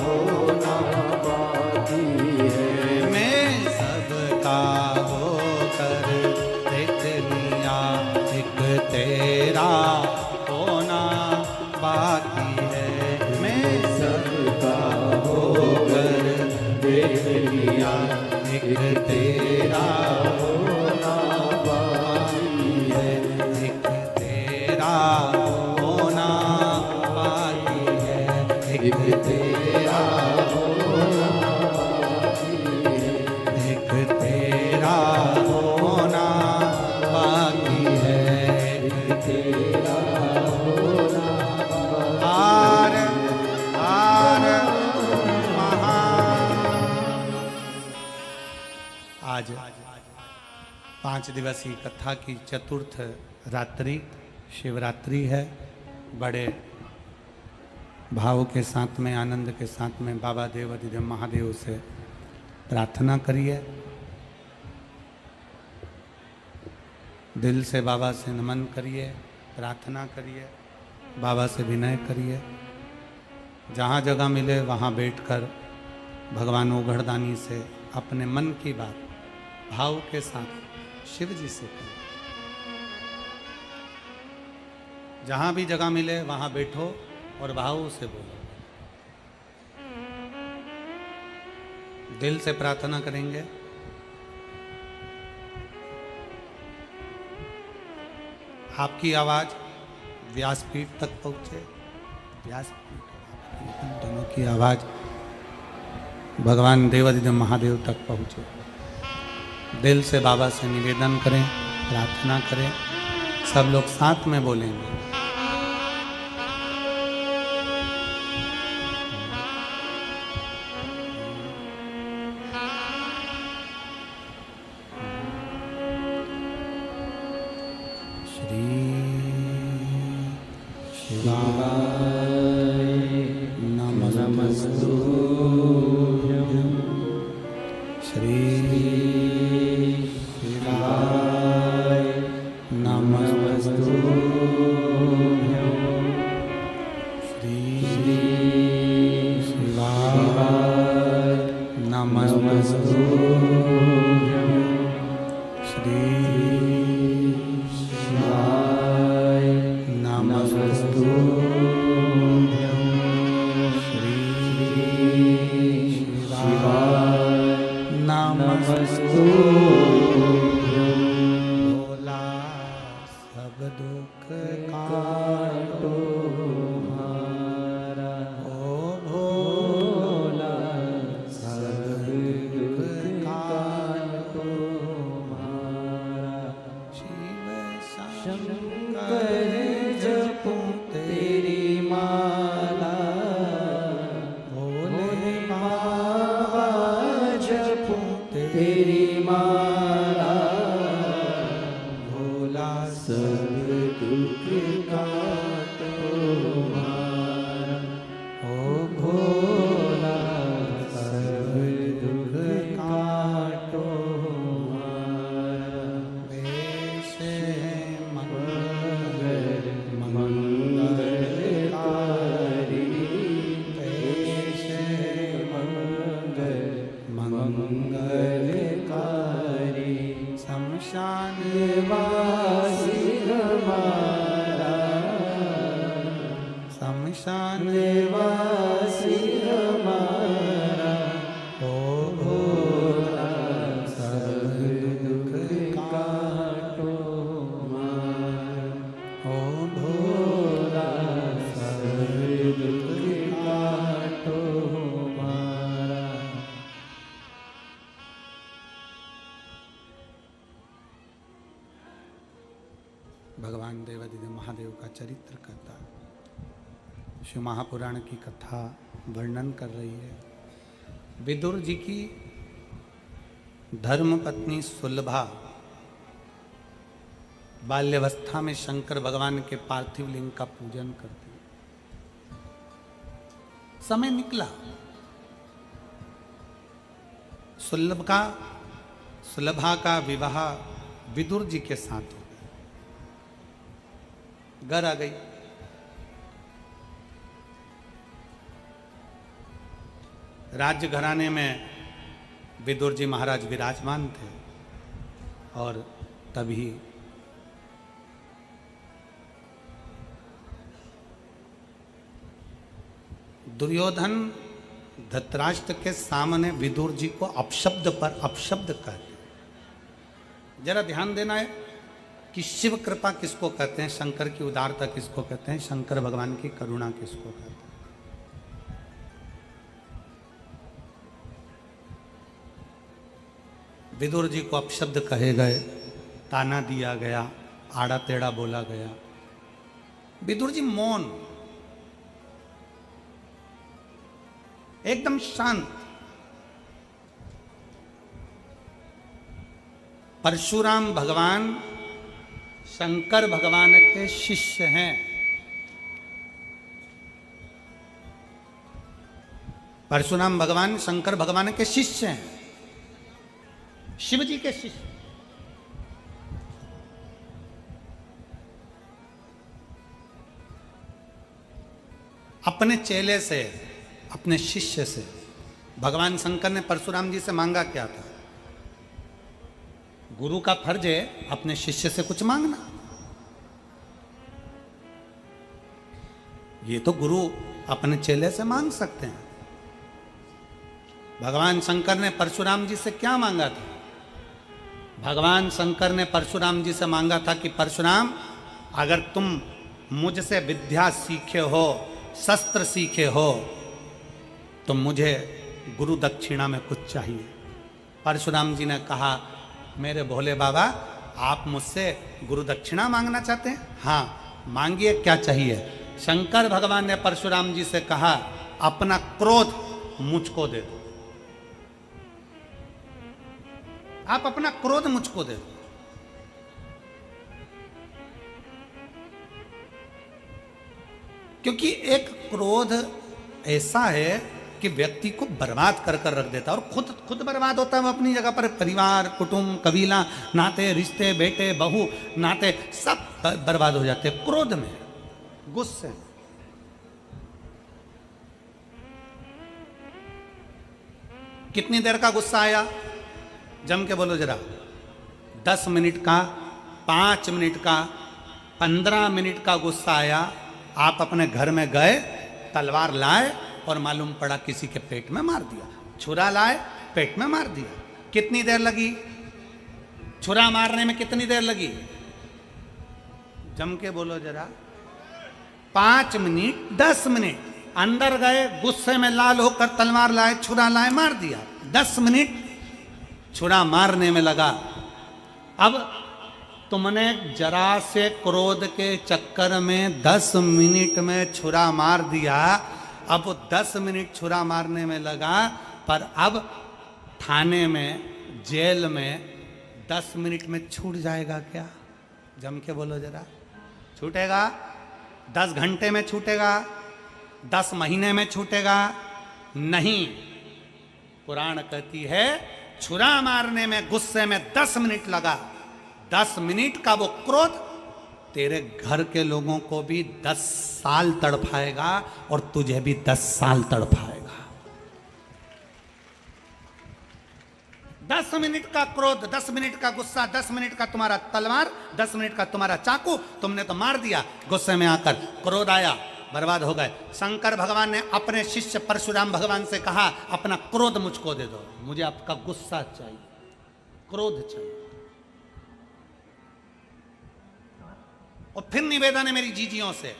होना बाकी है। मैं सबका होकर देख लिया, एक तेरा होना बाकी है। मैं सबका होकर देख लिया, एक तेरा होना बाकी है। एक तेरा होना बाकी है। एक तेरा होना बाकी है। एक तेरा होना बाकी है। एक तेरा होना आर आर महान। आज 5 दिवसीय कथा की चतुर्थ रात्रि शिवरात्रि है। बड़े भाव के साथ में, आनंद के साथ में बाबा देवाधिदेव महादेव से प्रार्थना करिए। दिल से बाबा से नमन करिए, प्रार्थना करिए, बाबा से विनय करिए। जहाँ जगह मिले वहाँ बैठकर भगवान ओघड़दानी से अपने मन की बात भाव के साथ शिव जी से करें। जहाँ भी जगह मिले वहाँ बैठो और भाव से बोलो। दिल से प्रार्थना करेंगे। आपकी आवाज व्यासपीठ तक पहुँचे। व्यासपीठ दोनों की आवाज भगवान देवाधिदेव महादेव तक पहुँचे। दिल से बाबा से निवेदन करें, प्रार्थना करें। सब लोग साथ में बोलेंगे। चरित्र कहता है। शिव महापुराण की कथा वर्णन कर रही है। विदुर जी की धर्म पत्नी सुलभा बाल्यावस्था में शंकर भगवान के पार्थिव लिंग का पूजन करती। समय निकला, सुलभा का विवाह विदुर जी के साथ हो गया। घर आ गई। राज्य घराने में विदुर जी महाराज विराजमान थे और तभी दुर्योधन धृतराष्ट्र के सामने विदुर जी को अपशब्द पर अपशब्द कहते। जरा ध्यान देना है कि शिव कृपा किसको कहते हैं, शंकर की उदारता किसको कहते हैं, शंकर भगवान की करुणा किसको कहते हैं। विदुर जी को अपशब्द कहे गए, ताना दिया गया, आड़ा टेढ़ा बोला गया। विदुर जी मौन, एकदम शांत। परशुराम भगवान शंकर भगवान के शिष्य हैं। परशुराम भगवान शंकर भगवान के शिष्य हैं, शिव जी के शिष्य। अपने चेले से, अपने शिष्य से भगवान शंकर ने परशुराम जी से मांगा क्या था? गुरु का फर्ज है अपने शिष्य से कुछ मांगना। ये तो गुरु अपने चेले से मांग सकते हैं। भगवान शंकर ने परशुराम जी से क्या मांगा था? भगवान शंकर ने परशुराम जी से मांगा था कि परशुराम, अगर तुम मुझसे विद्या सीखे हो, शस्त्र सीखे हो, तो मुझे गुरु दक्षिणा में कुछ चाहिए। परशुराम जी ने कहा, मेरे भोले बाबा, आप मुझसे गुरु दक्षिणा मांगना चाहते हैं? हाँ, मांगिए, क्या चाहिए? शंकर भगवान ने परशुराम जी से कहा, अपना क्रोध मुझको दे दो। आप अपना क्रोध मुझको दे दो। क्योंकि एक क्रोध ऐसा है कि व्यक्ति को बर्बाद कर कर रख देता है और खुद बर्बाद होता है। वो अपनी जगह पर परिवार, कुटुंब, कबीला, नाते, रिश्ते, बेटे, बहू, नाते सब बर्बाद हो जाते हैं क्रोध में, गुस्से में। कितनी देर का गुस्सा आया? जम के बोलो जरा। 10 मिनट का, 5 मिनट का, 15 मिनट का गुस्सा आया। आप अपने घर में गए, तलवार लाए और मालूम पड़ा किसी के पेट में मार दिया। छुरा लाए, पेट में मार दिया। कितनी देर लगी? छुरा मारने में कितनी देर लगी? जम के बोलो जरा। 5 मिनट, 10 मिनट। अंदर गए, गुस्से में लाल होकर तलवार लाए, छुरा लाए, मार दिया। 10 मिनट छुरा मारने में लगा। अब तुमने जरा से क्रोध के चक्कर में 10 मिनट में छुरा मार दिया। अब 10 मिनट छुरा मारने में लगा, पर अब थाने में, जेल में 10 मिनट में छूट जाएगा क्या? जम के बोलो जरा। छूटेगा? 10 घंटे में छूटेगा? 10 महीने में छूटेगा? नहीं। पुराण कहती है, छुरा मारने में, गुस्से में 10 मिनट लगा। 10 मिनट का वो क्रोध तेरे घर के लोगों को भी 10 साल तड़पाएगा और तुझे भी 10 साल तड़पाएगा। 10 मिनट का क्रोध, 10 मिनट का गुस्सा, 10 मिनट का तुम्हारा तलवार, 10 मिनट का तुम्हारा चाकू, तुमने तो मार दिया। गुस्से में आकर क्रोध आया, बर्बाद हो गए। शंकर भगवान ने अपने शिष्य परशुराम भगवान से कहा, अपना क्रोध मुझको दे दो, मुझे आपका गुस्सा चाहिए, क्रोध चाहिए। और फिर निवेदन है मेरी जीजियों से,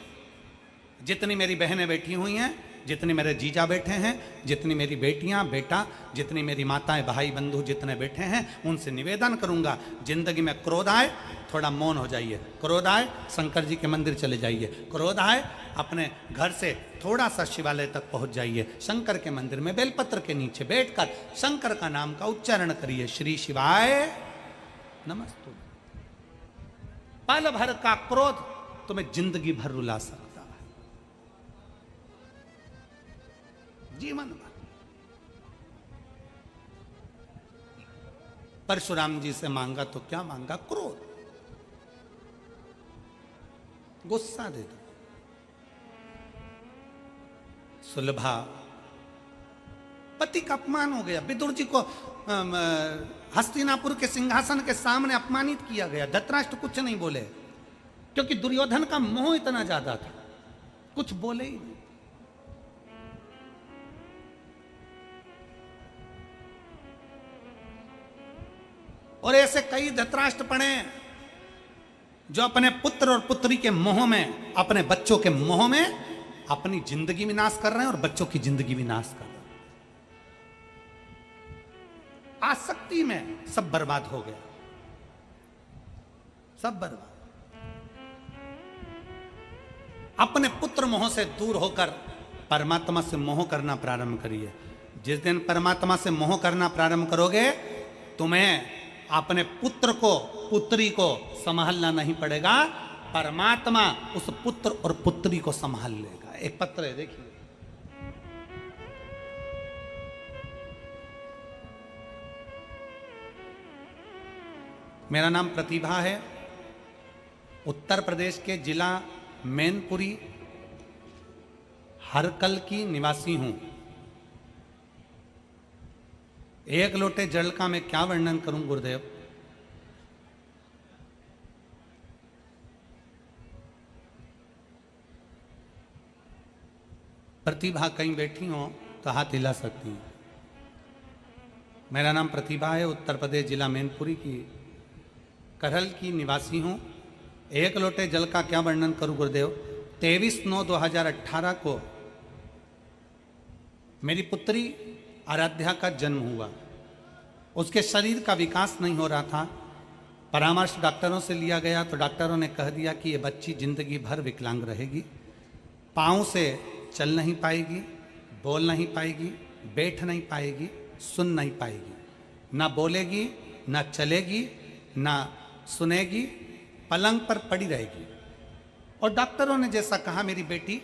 जितनी मेरी बहनें बैठी हुई हैं, जितने मेरे जीजा बैठे हैं, जितनी मेरी बेटियां बेटा, जितनी मेरी माताएं भाई बंधु जितने बैठे हैं, उनसे निवेदन करूंगा, जिंदगी में क्रोध आए थोड़ा मौन हो जाइए, क्रोध आए शंकर जी के मंदिर चले जाइए, क्रोध आए अपने घर से थोड़ा सा शिवालय तक पहुंच जाइए, शंकर के मंदिर में बेलपत्र के नीचे बैठकर शंकर का नाम का उच्चारण करिए, श्री शिवाय नमस्तु। पल भर का क्रोध तुम्हें जिंदगी भर रुला सकता है, जीवन भर। परशुराम जी से मांगा तो क्या मांगा? क्रोध, गुस्सा दे दो। सुलभा, पति का अपमान हो गया, विदुर जी को हस्तिनापुर के सिंहासन के सामने अपमानित किया गया, धृतराष्ट्र कुछ नहीं बोले क्योंकि दुर्योधन का मोह इतना ज्यादा था, कुछ बोले ही नहीं। और ऐसे कई धृतराष्ट्र पड़े जो अपने पुत्र और पुत्री के मोह में, अपने बच्चों के मोह में अपनी जिंदगी विनाश कर रहे हैं और बच्चों की जिंदगी विनाश कर रहे हैं। आसक्ति में सब बर्बाद हो गया, सब बर्बाद। अपने पुत्र मोह से दूर होकर परमात्मा से मोह करना प्रारंभ करिए। जिस दिन परमात्मा से मोह करना प्रारंभ करोगे, तुम्हें अपने पुत्र को पुत्री को संभालना नहीं पड़ेगा, परमात्मा उस पुत्र और पुत्री को संभाल लेगा। एक पत्र है, देखिए, मेरा नाम प्रतिभा है, उत्तर प्रदेश के जिला मैनपुरी हरकल की निवासी हूं। एक लोटे जल का मैं क्या वर्णन करूं गुरुदेव। प्रतिभा कहीं बैठी हो तो हाथ हिला सकती हैं। मेरा नाम प्रतिभा है, उत्तर प्रदेश जिला मैनपुरी की करहल की निवासी हूं। एक लोटे जल का क्या वर्णन करूं गुरुदेव। 23/9/2018 को मेरी पुत्री आराध्या का जन्म हुआ। उसके शरीर का विकास नहीं हो रहा था। परामर्श डॉक्टरों से लिया गया तो डॉक्टरों ने कह दिया कि ये बच्ची जिंदगी भर विकलांग रहेगी, पाँव से चल नहीं पाएगी, बोल नहीं पाएगी, बैठ नहीं पाएगी, सुन नहीं पाएगी, ना बोलेगी, ना चलेगी, ना सुनेगी, पलंग पर पड़ी रहेगी। और डॉक्टरों ने जैसा कहा मेरी बेटी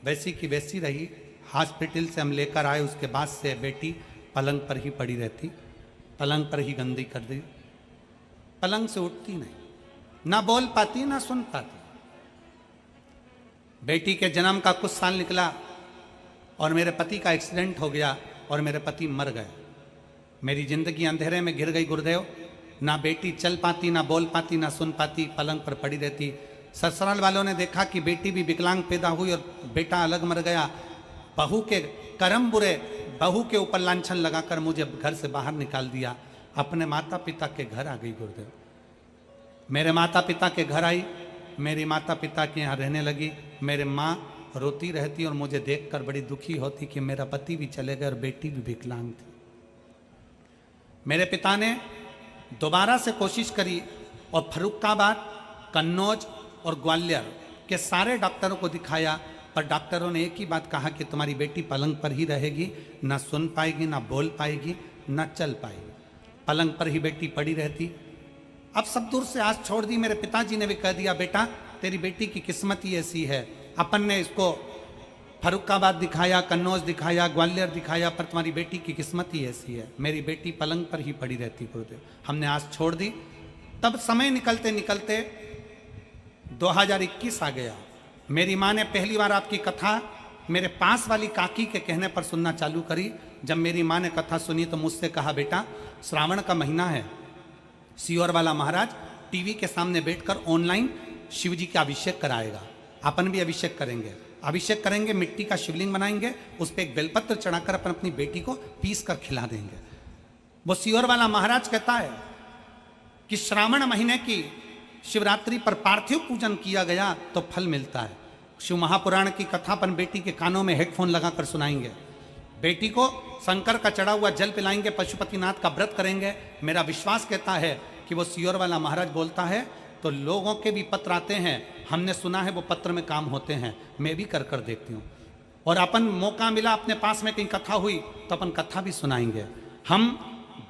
वैसी की वैसी रही। हॉस्पिटल से हम लेकर आए, उसके बाद से बेटी पलंग पर ही पड़ी रहती, पलंग पर ही गंदी कर दी, पलंग से उठती नहीं, ना बोल पाती ना सुन पाती। बेटी के जन्म का कुछ साल निकला और मेरे पति का एक्सीडेंट हो गया और मेरे पति मर गए। मेरी जिंदगी अंधेरे में घिर गई गुरुदेव। ना बेटी चल पाती, ना बोल पाती, ना सुन पाती, पलंग पर पड़ी रहती। ससुराल वालों ने देखा कि बेटी भी विकलांग पैदा हुई और बेटा अलग मर गया। बहू के कर्म बुरे, बहू के ऊपर लांछन लगाकर मुझे घर से बाहर निकाल दिया। अपने माता पिता के घर आ गई गुरुदेव। मेरे माता पिता के घर आई, मेरी माता पिता के यहाँ रहने लगी। मेरे माँ रोती रहती और मुझे देखकर बड़ी दुखी होती कि मेरा पति भी चले गए और बेटी भी विकलांग थी। मेरे पिता ने दोबारा से कोशिश करी और फर्रुखाबाद, कन्नौज और ग्वालियर के सारे डॉक्टरों को दिखाया, पर डॉक्टरों ने एक ही बात कहा कि तुम्हारी बेटी पलंग पर ही रहेगी, ना सुन पाएगी, ना बोल पाएगी, ना चल पाएगी, पलंग पर ही बेटी पड़ी रहती। अब सब दूर से आस छोड़ दी। मेरे पिताजी ने भी कह दिया, बेटा तेरी बेटी की किस्मत ही ऐसी है। अपन ने इसको फर्रुखाबाद दिखाया, कन्नौज दिखाया, ग्वालियर दिखाया, पर तुम्हारी बेटी की किस्मत ही ऐसी है। मेरी बेटी पलंग पर ही पड़ी रहती गुरुदेव। हमने आस छोड़ दी। तब समय निकलते निकलते 2021 आ गया। मेरी माँ ने पहली बार आपकी कथा मेरे पास वाली काकी के कहने पर सुनना चालू करी। जब मेरी माँ ने कथा सुनी तो मुझसे कहा, बेटा श्रावण का महीना है, सियोर वाला महाराज टीवी के सामने बैठकर ऑनलाइन शिव जी का अभिषेक कराएगा, अपन भी अभिषेक करेंगे। अभिषेक करेंगे, मिट्टी का शिवलिंग बनाएंगे, उस पर एक बेलपत्र चढ़ाकर अपन अपनी बेटी को पीस कर खिला देंगे। वो सियोर वाला महाराज कहता है कि श्रावण महीने की शिवरात्रि पर पार्थिव पूजन किया गया तो फल मिलता है। शिव महापुराण की कथा अपन बेटी के कानों में हेडफोन लगाकर सुनाएंगे, बेटी को शंकर का चढ़ा हुआ जल पिलाएंगे, पशुपतिनाथ का व्रत करेंगे। मेरा विश्वास कहता है कि वो सियोर वाला महाराज बोलता है तो लोगों के भी पत्र आते हैं, हमने सुना है वो पत्र में काम होते हैं, मैं भी कर कर देखती हूँ। और अपन मौका मिला, अपने पास में कहीं कथा हुई तो अपन कथा भी सुनाएंगे। हम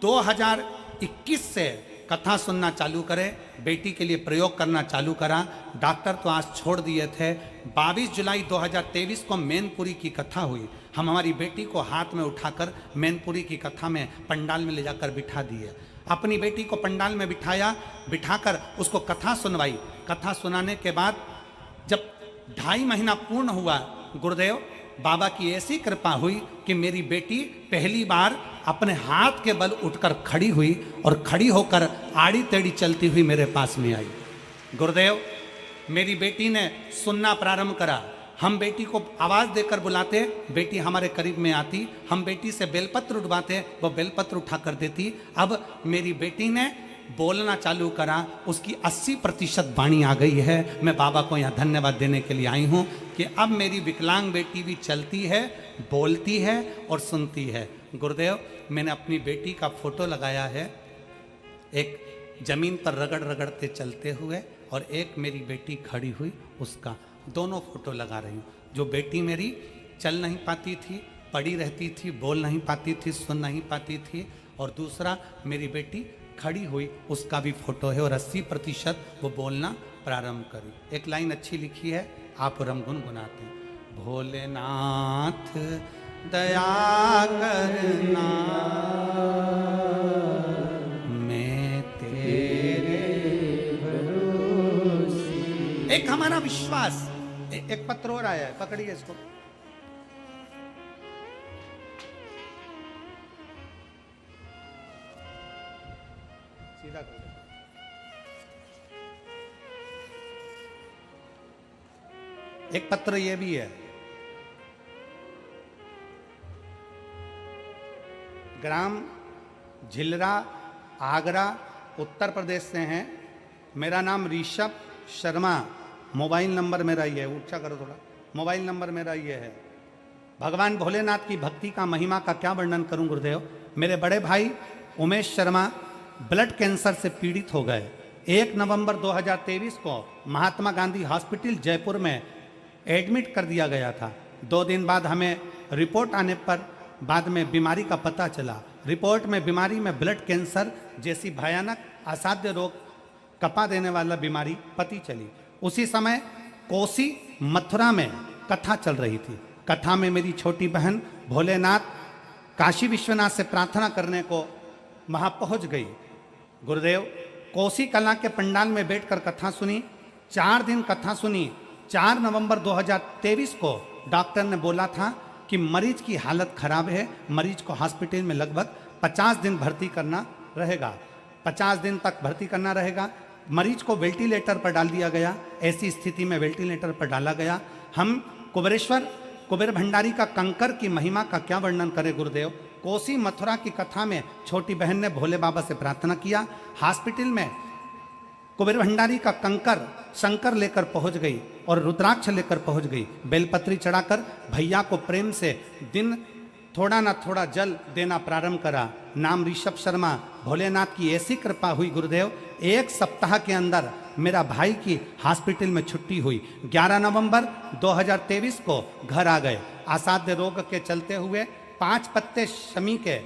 2021 से कथा सुनना चालू करें, बेटी के लिए प्रयोग करना चालू करा। डॉक्टर तो आज छोड़ दिए थे। 22 जुलाई 2023 को मैनपुरी की कथा हुई। हम हमारी बेटी को हाथ में उठाकर मैनपुरी की कथा में पंडाल में ले जाकर बिठा दिए। अपनी बेटी को पंडाल में बिठाया, बिठाकर उसको कथा सुनवाई। कथा सुनाने के बाद जब 2.5 महीना पूर्ण हुआ, गुरुदेव बाबा की ऐसी कृपा हुई कि मेरी बेटी पहली बार अपने हाथ के बल उठकर खड़ी हुई और खड़ी होकर आड़ी टेढ़ी चलती हुई मेरे पास में आई। गुरुदेव मेरी बेटी ने सुनना प्रारंभ करा। हम बेटी को आवाज़ देकर बुलाते, बेटी हमारे करीब में आती। हम बेटी से बेलपत्र उठवाते, वो बेलपत्र उठा कर देती। अब मेरी बेटी ने बोलना चालू करा, उसकी 80% वाणी आ गई है। मैं बाबा को यहाँ धन्यवाद देने के लिए आई हूँ कि अब मेरी विकलांग बेटी भी चलती है, बोलती है और सुनती है। गुरुदेव मैंने अपनी बेटी का फोटो लगाया है, एक जमीन पर रगड़ रगड़ते चलते हुए और एक मेरी बेटी खड़ी हुई, उसका दोनों फोटो लगा रही हूँ। जो बेटी मेरी चल नहीं पाती थी, पड़ी रहती थी, बोल नहीं पाती थी, सुन नहीं पाती थी, और दूसरा मेरी बेटी खड़ी हुई, उसका भी फोटो है और 80% वो बोलना प्रारंभ करी। एक लाइन अच्छी लिखी है, आप और हम गुनगुनाते हैं। भोलेनाथ दया करना, मैं तेरे भरोसे। एक हमारा विश्वास। एक पत्र और आया है, पकड़िए इसको। सीधा कर। एक पत्र ये भी है, ग्राम झिलरा, आगरा, उत्तर प्रदेश से हैं। मेरा नाम ऋषभ शर्मा, मोबाइल नंबर मेरा ये है, ऊंचा करो थोड़ा, मोबाइल नंबर मेरा ये है। भगवान भोलेनाथ की भक्ति का महिमा का क्या वर्णन करूं गुरुदेव। मेरे बड़े भाई उमेश शर्मा ब्लड कैंसर से पीड़ित हो गए। 1 नवंबर 2023 को महात्मा गांधी हॉस्पिटल जयपुर में एडमिट कर दिया गया था। 2 दिन बाद हमें रिपोर्ट आने पर बाद में बीमारी का पता चला। रिपोर्ट में बीमारी में ब्लड कैंसर जैसी भयानक असाध्य रोग, कपा देने वाला बीमारी पती चली। उसी समय कोसी मथुरा में कथा चल रही थी। कथा में मेरी छोटी बहन भोलेनाथ काशी विश्वनाथ से प्रार्थना करने को वहाँ पहुँच गई। गुरुदेव कोसी कला के पंडाल में बैठकर कथा सुनी। 4 दिन कथा सुनी। 4 नवंबर 2023 को डॉक्टर ने बोला था कि मरीज की हालत खराब है, मरीज को हॉस्पिटल में लगभग 50 दिन भर्ती करना रहेगा। 50 दिन तक भर्ती करना रहेगा। मरीज को वेंटिलेटर पर डाल दिया गया। ऐसी स्थिति में वेंटिलेटर पर डाला गया। हम कुबेर भंडारी का कंकर की महिमा का क्या वर्णन करें गुरुदेव। कोसी मथुरा की कथा में छोटी बहन ने भोले बाबा से प्रार्थना किया। हॉस्पिटल में कुबेर भंडारी का कंकर शंकर लेकर पहुंच गई और रुद्राक्ष लेकर पहुंच गई। बेलपत्री चढ़ाकर भैया को प्रेम से दिन थोड़ा ना थोड़ा जल देना प्रारंभ करा। नाम ऋषभ शर्मा। भोलेनाथ की ऐसी कृपा हुई गुरुदेव, 1 सप्ताह के अंदर मेरा भाई की हॉस्पिटल में छुट्टी हुई। 11 नवंबर 2023 को घर आ गए। असाध्य रोग के चलते हुए 5 पत्ते शमी के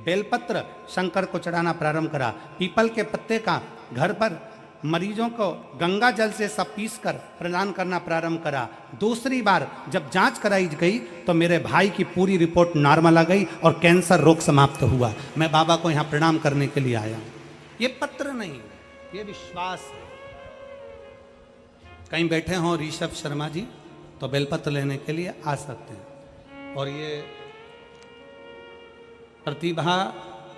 बेलपत्र शंकर को चढ़ाना प्रारंभ करा। पीपल के पत्ते का घर पर मरीजों को गंगा जल से सब पीस कर प्रदान करना प्रारंभ करा। दूसरी बार जब जांच कराई गई तो मेरे भाई की पूरी रिपोर्ट नॉर्मल आ गई और कैंसर रोग समाप्त हुआ। मैं बाबा को यहाँ प्रणाम करने के लिए आया हूँ। ये पत्र नहीं, ये विश्वास है। कहीं बैठे हों ऋषभ शर्मा जी तो बेलपत्र लेने के लिए आ सकते हैं। और ये प्रतिभा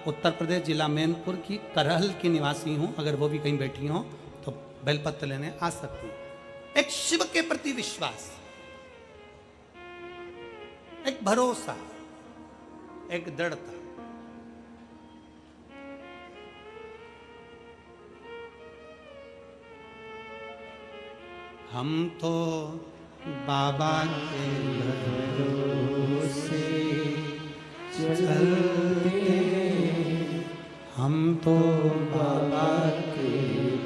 उत्तर प्रदेश जिला मैनपुर की करहल की निवासी हूं, अगर वो भी कहीं बैठी हों तो बेलपत्र लेने आ सकती है। एक शिव के प्रति विश्वास, एक भरोसा, एक दृढ़ता। हम तो बाबा के भरोसे चलते हम तो बाबा के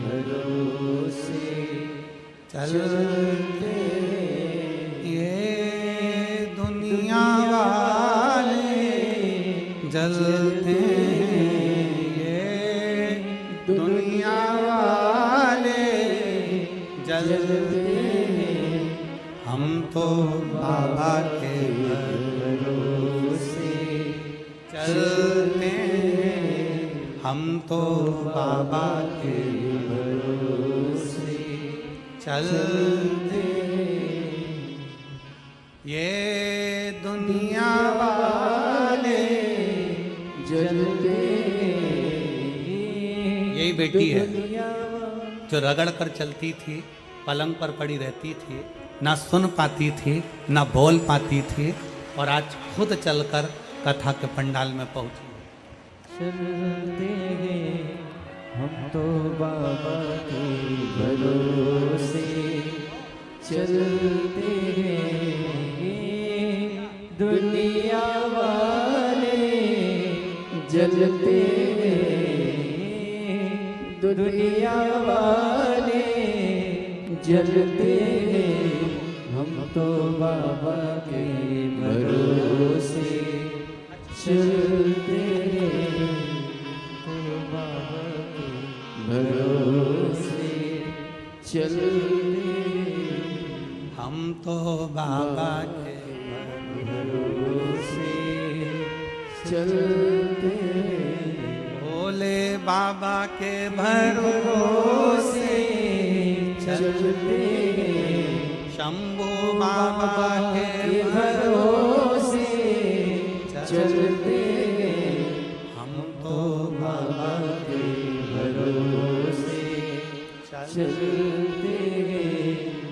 भरोसे चलते ये दुनिया वाले जलते हैं, ये दुनिया वाले जलते हैं, हम तो बाबा के भरोसे चलते हैं, हम तो बाबा के भरोसे चलते ये दुनिया वाले जलते यही बेटी है जो रगड़ कर चलती थी, पलंग पर पड़ी रहती थी, ना सुन पाती थी ना बोल पाती थी, और आज खुद चलकर कथा के पंडाल में पहुंची। चलते हैं हम तो बाबा के भरोसे चलते हैं, दुनिया वाले जलते हैं, दुनिया वाले जलते हैं, हम तो बाबा के भरोसे चलते हैं, तो बाबा के भरोसे चलते हम तो बाबा के भरोसे चलते भोले बाबा के भरोसे चलते शंभू बाबा के भरोसे चलते हम तो बाबा के भरोसे चलते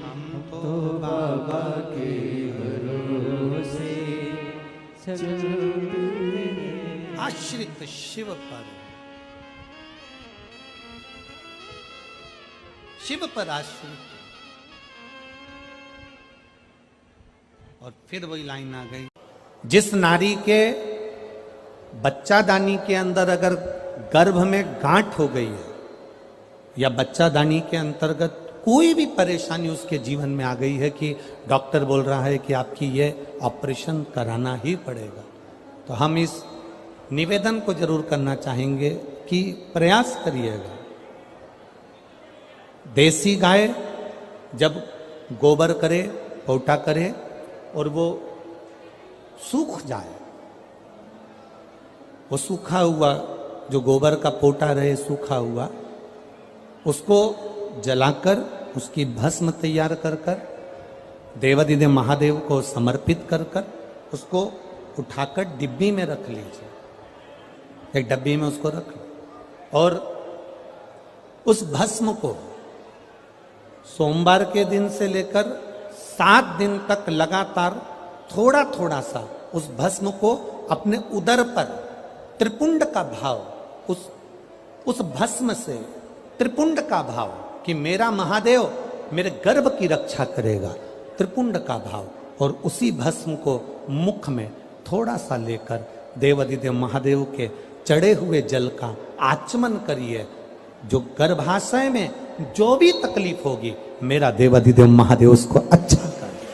हम तो बाबा के भरोसे चलते आश्रित शिव पर, शिव पर आश्रित। और फिर वही लाइन आ गई, जिस नारी के बच्चादानी के अंदर अगर गर्भ में गांठ हो गई है या बच्चादानी के अंतर्गत कोई भी परेशानी उसके जीवन में आ गई है कि डॉक्टर बोल रहा है कि आपकी ये ऑपरेशन कराना ही पड़ेगा, तो हम इस निवेदन को जरूर करना चाहेंगे कि प्रयास करिएगा। देसी गाय जब गोबर करे, पोटा करे और वो सूख जाए, वो सूखा हुआ जो गोबर का पोटा रहे सूखा हुआ, उसको जलाकर उसकी भस्म तैयार कर कर देवादिदेव महादेव को समर्पित कर कर उसको उठाकर डिब्बी में रख लीजिए, एक डब्बी में उसको रख लो, और उस भस्म को सोमवार के दिन से लेकर 7 दिन तक लगातार थोड़ा थोड़ा सा उस भस्म को अपने उदर पर त्रिपुंड का भाव, उस भस्म से त्रिपुंड का भाव कि मेरा महादेव मेरे गर्भ की रक्षा करेगा, त्रिपुंड का भाव, और उसी भस्म को मुख में थोड़ा सा लेकर देवादिदेव महादेव के चढ़े हुए जल का आचमन करिए। जो गर्भाशय में जो भी तकलीफ होगी मेरा देवादिदेव महादेव उसको अच्छा कर दे,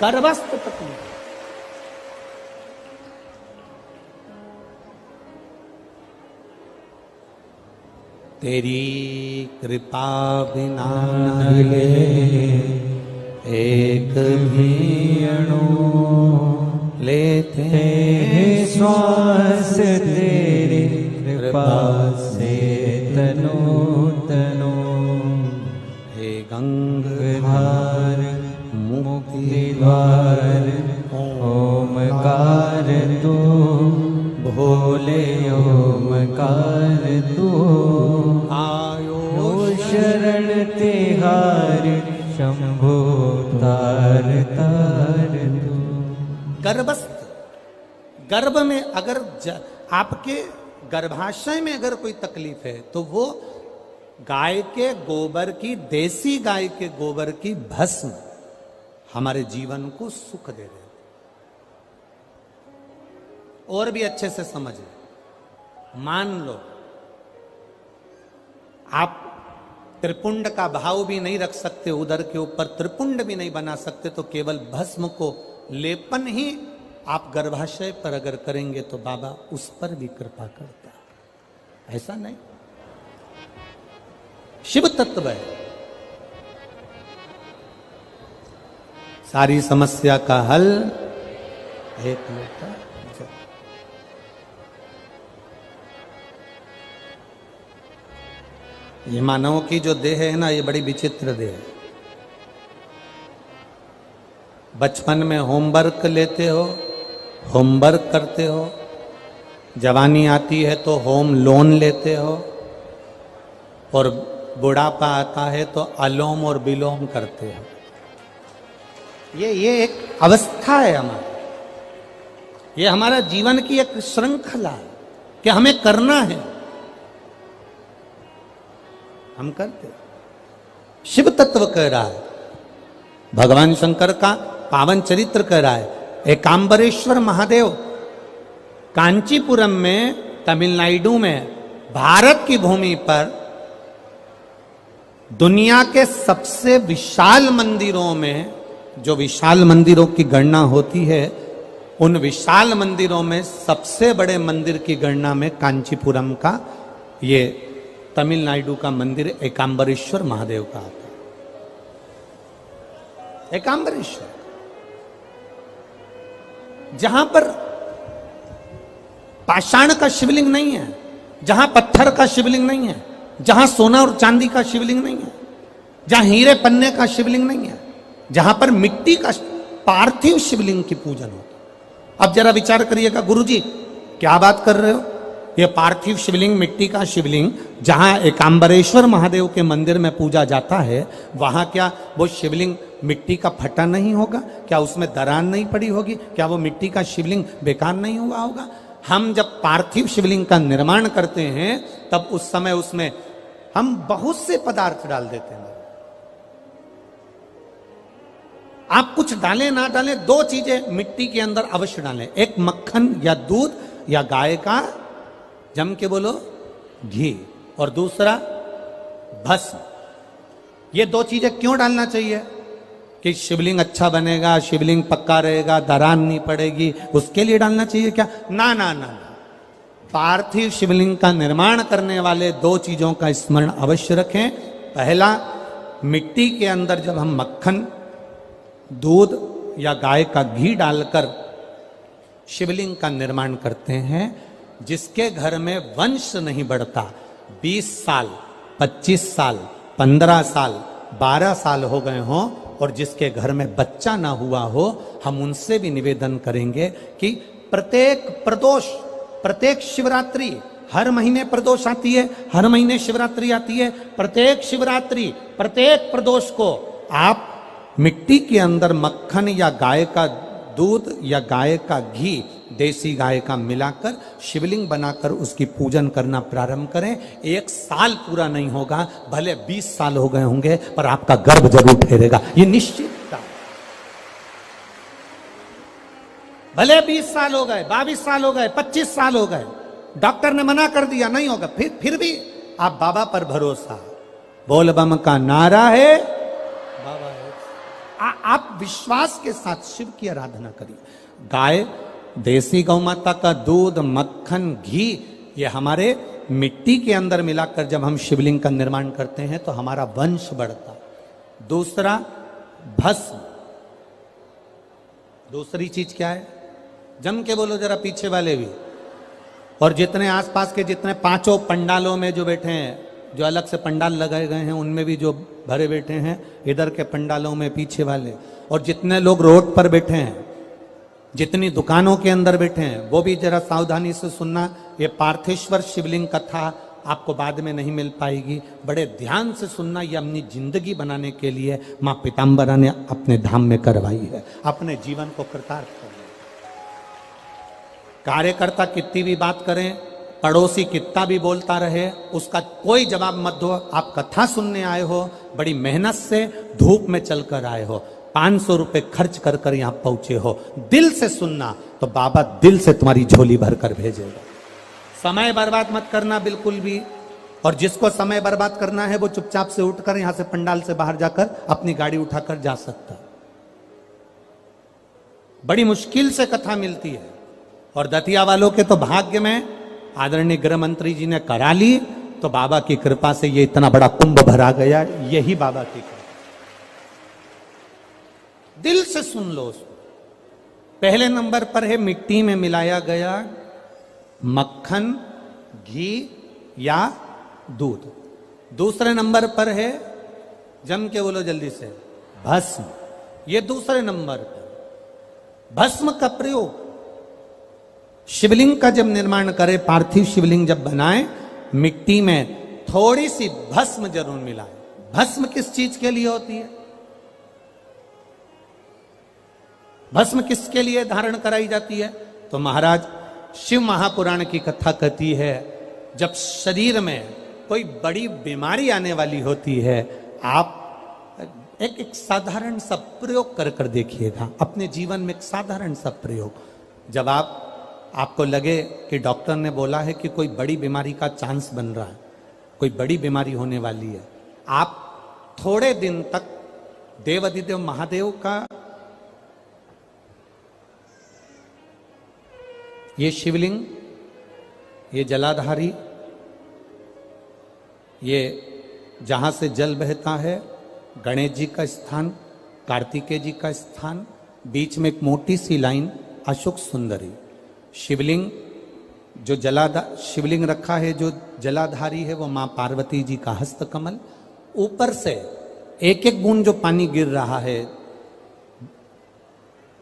गर्भस्थ तकलीफ। तेरी कृपा बिना न हिले एक भी अणु, लेते श्वास तेरी कृपा से तनो तनो, हे गंगाधर मुक्ति द्वार ओमकार तू, भोले ओमकार तू, आयो शरण तिहार शंभो तार तार तू। गर्भस्थ, गर्भ में अगर आपके गर्भाशय में अगर कोई तकलीफ है तो वो गाय के गोबर की, देसी गाय के गोबर की भस्म हमारे जीवन को सुख दे रहे। और भी अच्छे से समझ लो, मान लो आप त्रिपुंड का भाव भी नहीं रख सकते, उदर के ऊपर त्रिपुंड भी नहीं बना सकते, तो केवल भस्म को लेपन ही आप गर्भाशय पर अगर करेंगे तो बाबा उस पर भी कृपा करता है। ऐसा नहीं, शिव तत्व है। सारी समस्या का हल एक लोटा जल। ये मानव की जो देह है ना, ये बड़ी विचित्र देह है। बचपन में होमवर्क लेते हो, होमवर्क करते हो, जवानी आती है तो होम लोन लेते हो, और बुढ़ापा आता है तो अलोम और विलोम करते हो। ये एक अवस्था है हमारी, ये हमारा जीवन की एक श्रृंखला है कि हमें करना है, हम करते। शिव तत्व कह रहा है, भगवान शंकर का पावन चरित्र कह रहा है। एकांबरेश्वर महादेव कांचीपुरम में, तमिलनाडु में, भारत की भूमि पर दुनिया के सबसे विशाल मंदिरों में, जो विशाल मंदिरों की गणना होती है, उन विशाल मंदिरों में सबसे बड़े मंदिर की गणना में कांचीपुरम का, ये तमिलनाडु का मंदिर एकांबरेश्वर महादेव का आता है। एकांबरेश्वर, जहां पर पाषाण का शिवलिंग नहीं है, जहां पत्थर का शिवलिंग नहीं है, जहां सोना और चांदी का शिवलिंग नहीं है, जहां हीरे पन्ने का शिवलिंग नहीं है, जहां पर मिट्टी का पार्थिव शिवलिंग की पूजन होता। अब जरा विचार करिएगा, गुरुजी क्या बात कर रहे हो, ये पार्थिव शिवलिंग, मिट्टी का शिवलिंग जहां एकांबरेश्वर महादेव के मंदिर में पूजा जाता है, वहां क्या वो शिवलिंग मिट्टी का फटा नहीं होगा? क्या उसमें दरार नहीं पड़ी होगी? क्या वो मिट्टी का शिवलिंग बेकार नहीं हुआ होगा? हम जब पार्थिव शिवलिंग का निर्माण करते हैं तब उस समय उसमें हम बहुत से पदार्थ डाल देते हैं। आप कुछ डालें ना डालें, दो चीजें मिट्टी के अंदर अवश्य डालें, एक मक्खन या दूध या गाय का, जम के बोलो, घी, और दूसरा भस्म। ये दो चीजें क्यों डालना चाहिए? कि शिवलिंग अच्छा बनेगा, शिवलिंग पक्का रहेगा, दरार नहीं पड़ेगी, उसके लिए डालना चाहिए क्या? ना ना ना, पार्थिव शिवलिंग का निर्माण करने वाले दो चीजों का स्मरण अवश्य रखें। पहला, मिट्टी के अंदर जब हम मक्खन, दूध या गाय का घी डालकर शिवलिंग का निर्माण करते हैं, जिसके घर में वंश नहीं बढ़ता, 20 साल, 25 साल, 15 साल, 12 साल हो गए हों, और जिसके घर में बच्चा ना हुआ हो, हम उनसे भी निवेदन करेंगे कि प्रत्येक प्रदोष, प्रत्येक शिवरात्रि, हर महीने प्रदोष आती है, हर महीने शिवरात्रि आती है, प्रत्येक शिवरात्रि, प्रत्येक प्रदोष को आप मिट्टी के अंदर मक्खन या गाय का दूध या गाय का घी, देसी गाय का मिलाकर शिवलिंग बनाकर उसकी पूजन करना प्रारंभ करें। 1 साल पूरा नहीं होगा, भले 20 साल हो गए होंगे, पर आपका गर्भ जरूर ठहरेगा, ये निश्चित। भले 20 साल हो गए, 22 साल हो गए, 25 साल हो गए, डॉक्टर ने मना कर दिया नहीं होगा, फिर भी आप बाबा पर भरोसा, बोल बम का नारा है, बाबा है। आप विश्वास के साथ शिव की आराधना करिए। गाय, देसी गौ माता का दूध, मक्खन, घी, ये हमारे मिट्टी के अंदर मिलाकर जब हम शिवलिंग का निर्माण करते हैं तो हमारा वंश बढ़ता। दूसरा, भस्म। दूसरी चीज क्या है? जम के बोलो जरा, पीछे वाले भी, और जितने आसपास के जितने 5 पंडालों में जो बैठे हैं, जो अलग से पंडाल लगाए गए हैं, उनमें भी जो भरे बैठे हैं, इधर के पंडालों में पीछे वाले, और जितने लोग रोड पर बैठे हैं, जितनी दुकानों के अंदर बैठे हैं, वो भी जरा सावधानी से सुनना। ये पार्थेश्वर शिवलिंग कथा आपको बाद में नहीं मिल पाएगी, बड़े ध्यान से सुनना। ये अपनी जिंदगी बनाने के लिए मां पीताम्बरा ने अपने धाम में करवाई है, अपने जीवन को कृतार्थ करना। कार्यकर्ता कितनी भी बात करें, पड़ोसी कितना भी बोलता रहे, उसका कोई जवाब मत दो। आप कथा सुनने आए हो, बड़ी मेहनत से धूप में चलकर आए हो, 500 रुपए खर्च कर कर यहां पहुंचे हो, दिल से सुनना तो बाबा दिल से तुम्हारी झोली भर कर भेजेगा। समय बर्बाद मत करना बिल्कुल भी। और जिसको समय बर्बाद करना है वो चुपचाप से उठकर यहां से पंडाल से बाहर जाकर अपनी गाड़ी उठाकर जा सकता। बड़ी मुश्किल से कथा मिलती है और दतिया वालों के तो भाग्य में आदरणीय गृह मंत्री जी ने करा ली, तो बाबा की कृपा से ये इतना बड़ा कुंभ भरा गया। यही बाबा की कृपा। दिल से सुन लो उसको। पहले नंबर पर है मिट्टी में मिलाया गया मक्खन, घी या दूध। दूसरे नंबर पर है, जम के बोलो जल्दी से, भस्म। ये दूसरे नंबर पर भस्म का प्रयोग। शिवलिंग का जब निर्माण करे, पार्थिव शिवलिंग जब बनाए, मिट्टी में थोड़ी सी भस्म जरूर मिलाए। भस्म किस चीज के लिए होती है? भस्म किसके लिए धारण कराई जाती है? तो महाराज शिव महापुराण की कथा कहती है, जब शरीर में कोई बड़ी बीमारी आने वाली होती है, आप एक साधारण सा प्रयोग कर कर देखिएगा अपने जीवन में। एक साधारण सा प्रयोग, जब आपको लगे कि डॉक्टर ने बोला है कि कोई बड़ी बीमारी का चांस बन रहा है, कोई बड़ी बीमारी होने वाली है, आप थोड़े दिन तक देवाधिदेव महादेव का ये शिवलिंग, ये जलाधारी, ये जहां से जल बहता है, गणेश जी का स्थान, कार्तिकेय जी का स्थान, बीच में एक मोटी सी लाइन अशोक सुंदरी, शिवलिंग जो शिवलिंग रखा है, जो जलाधारी है वो मां पार्वती जी का हस्तकमल, ऊपर से एक एक बूंद जो पानी गिर रहा है,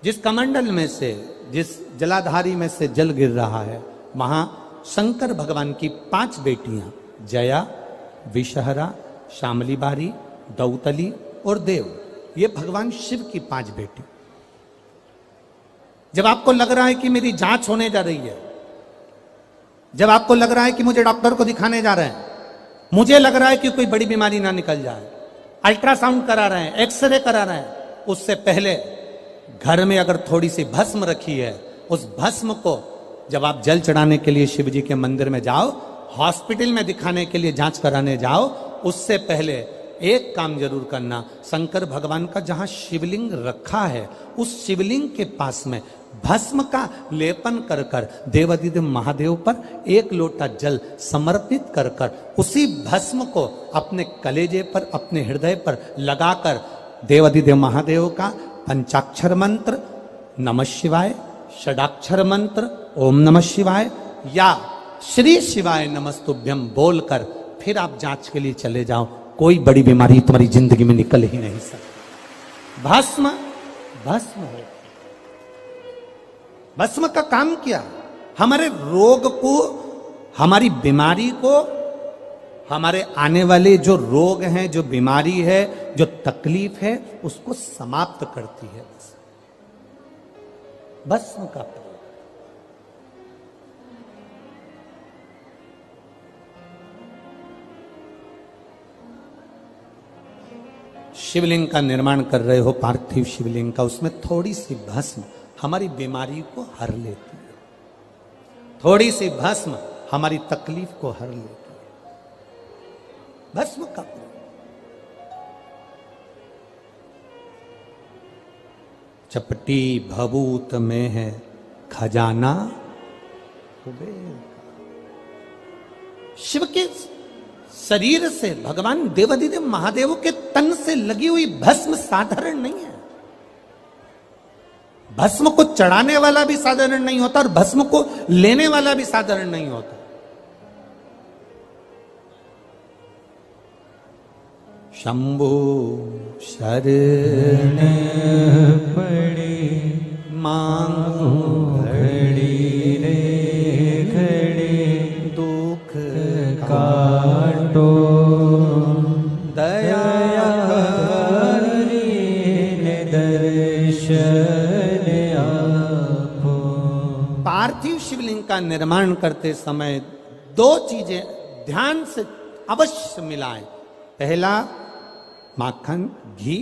जिस कमंडल में से, जिस जलाधारी में से जल गिर रहा है, वहां शंकर भगवान की 5 बेटियां, जया, विषहरा, शामली बारी, दौतली और देव, ये भगवान शिव की 5 बेटी। जब आपको लग रहा है कि मेरी जांच होने जा रही है, जब आपको लग रहा है कि मुझे डॉक्टर को दिखाने जा रहे हैं, मुझे लग रहा है कि कोई बड़ी बीमारी ना निकल जाए, अल्ट्रासाउंड करा रहे हैं, एक्सरे करा रहे हैं, उससे पहले घर में अगर थोड़ी सी भस्म रखी है, उस भस्म को जब आप जल चढ़ाने के लिए शिव जी के मंदिर में जाओ, हॉस्पिटल में दिखाने के लिए जांच कराने जाओ, उससे पहले एक काम जरूर करना, शंकर भगवान का जहां शिवलिंग रखा है, उस शिवलिंग के पास में भस्म का लेपन कर कर देवाधिदेव महादेव पर 1 लोटा जल समर्पित कर कर उसी भस्म को अपने कलेजे पर, अपने हृदय पर लगाकर देवाधिदेव महादेव का पंचाक्षर मंत्र नमः शिवाय, षडाक्षर मंत्र ओम नमः शिवाय या श्री शिवाय नमस्तुभ्यम बोलकर फिर आप जांच के लिए चले जाओ। कोई बड़ी बीमारी तुम्हारी जिंदगी में निकल ही नहीं सकती। भस्म भस्म हो। भस्म का काम क्या? हमारे रोग को, हमारी बीमारी को, हमारे आने वाले जो रोग हैं, जो बीमारी है, जो तकलीफ है, उसको समाप्त करती है भस्म का प्रयोग। शिवलिंग का निर्माण कर रहे हो, पार्थिव शिवलिंग का, उसमें थोड़ी सी भस्म हमारी बीमारी को हर लेती है, थोड़ी सी भस्म हमारी तकलीफ को हर लेती है। भस्म का प्रयोग। चपटी भभूत में है खजाना कुबेर का। शिव के शरीर से, भगवान देवाधिदेव महादेव के तन से लगी हुई भस्म साधारण नहीं है। भस्म को चढ़ाने वाला भी साधारण नहीं होता और भस्म को लेने वाला भी साधारण नहीं होता। शंभु शरण पड़ी मांगो घड़ी रे घड़ी दुख काटो दया दर्शन आपो। पार्थिव शिवलिंग का निर्माण करते समय 2 चीजें ध्यान से अवश्य मिलाएं। पहला माखन, घी,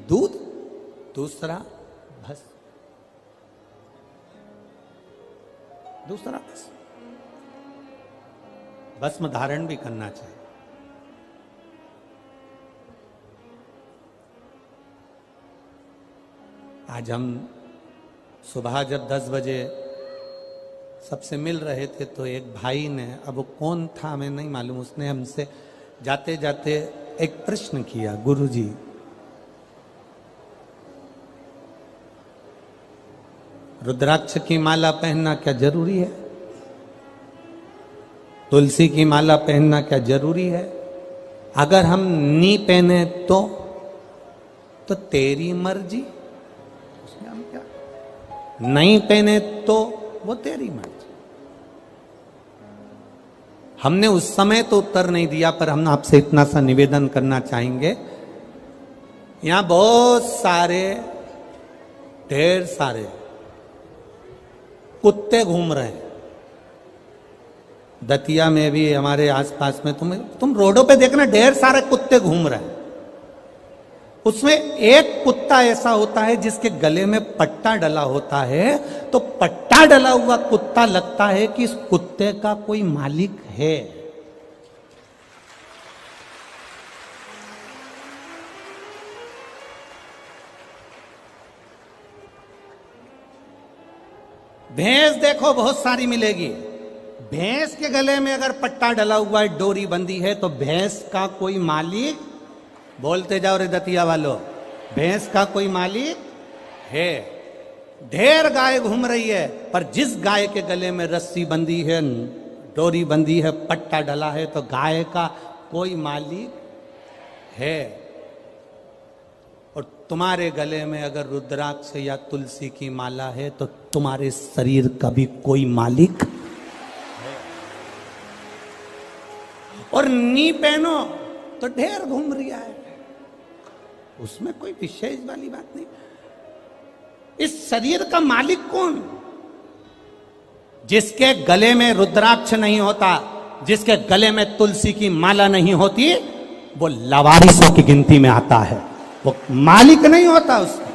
दूध। दूसरा भस्म, दूसरा भस्म, भस्म धारण भी करना चाहिए। आज हम सुबह जब 10 बजे सबसे मिल रहे थे तो एक भाई ने, अब वो कौन था हमें नहीं मालूम, उसने हमसे जाते जाते एक प्रश्न किया, गुरुजी रुद्राक्ष की माला पहनना क्या जरूरी है? तुलसी की माला पहनना क्या जरूरी है? अगर हम नहीं पहने तो तेरी मर्जी, उसमें हम क्या, नहीं पहने तो वो तेरी मर्जी। हमने उस समय तो उत्तर नहीं दिया, पर हम आपसे इतना सा निवेदन करना चाहेंगे, यहां बहुत सारे, ढेर सारे कुत्ते घूम रहे हैं। दतिया में भी, हमारे आसपास में, तुम रोडों पे देखना, ढेर सारे कुत्ते घूम रहे हैं। उसमें एक कुत्ता ऐसा होता है जिसके गले में पट्टा डला होता है, तो पट्टा डला हुआ कुत्ता लगता है कि इस कुत्ते का कोई मालिक है। भैंस देखो बहुत सारी मिलेगी, भैंस के गले में अगर पट्टा डला हुआ है, डोरी बंधी है, तो भैंस का कोई मालिक, बोलते जाओ रे दतिया वालों, भैंस का कोई मालिक है। ढेर गाय घूम रही है, पर जिस गाय के गले में रस्सी बंधी है, डोरी बंधी है, पट्टा डला है, तो गाय का कोई मालिक है। और तुम्हारे गले में अगर रुद्राक्ष या तुलसी की माला है, तो तुम्हारे शरीर का भी कोई मालिक है। और नी पहनो तो ढेर घूम रही है, उसमें कोई विशेष वाली बात नहीं। इस शरीर का मालिक कौन? जिसके गले में रुद्राक्ष नहीं होता, जिसके गले में तुलसी की माला नहीं होती, वो लावारिसों की गिनती में आता है। वो मालिक नहीं होता उसका,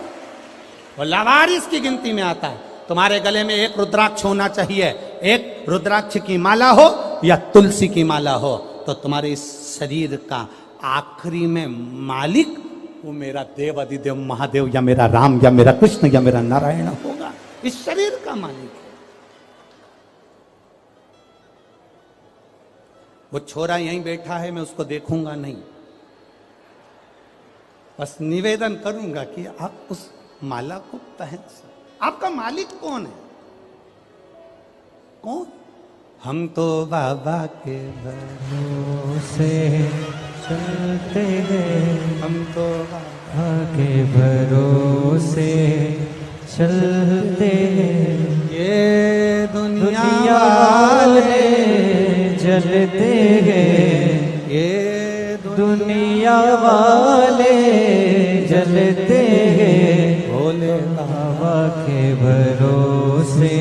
वो लावारिस की गिनती में आता है। तुम्हारे गले में एक रुद्राक्ष होना चाहिए, एक रुद्राक्ष की माला हो या तुलसी की माला हो, तो तुम्हारे इस शरीर का आखिरी में मालिक वो मेरा देव अधिदेव महादेव, या मेरा राम, या मेरा कृष्ण, या मेरा नारायण होगा। इस शरीर का मालिक है। वो छोरा यहीं बैठा है, मैं उसको देखूंगा नहीं, बस निवेदन करूंगा कि आप उस माला को पहन सकते। आपका मालिक कौन है? कौन? हम तो बाबा के भरोसे चलते हैं, हम तो बाबा के भरोसे चलते हैं। ये दुनिया वाले जलते हैं, ये दुनिया वाले जलते हैं। भोले बाबा के भरोसे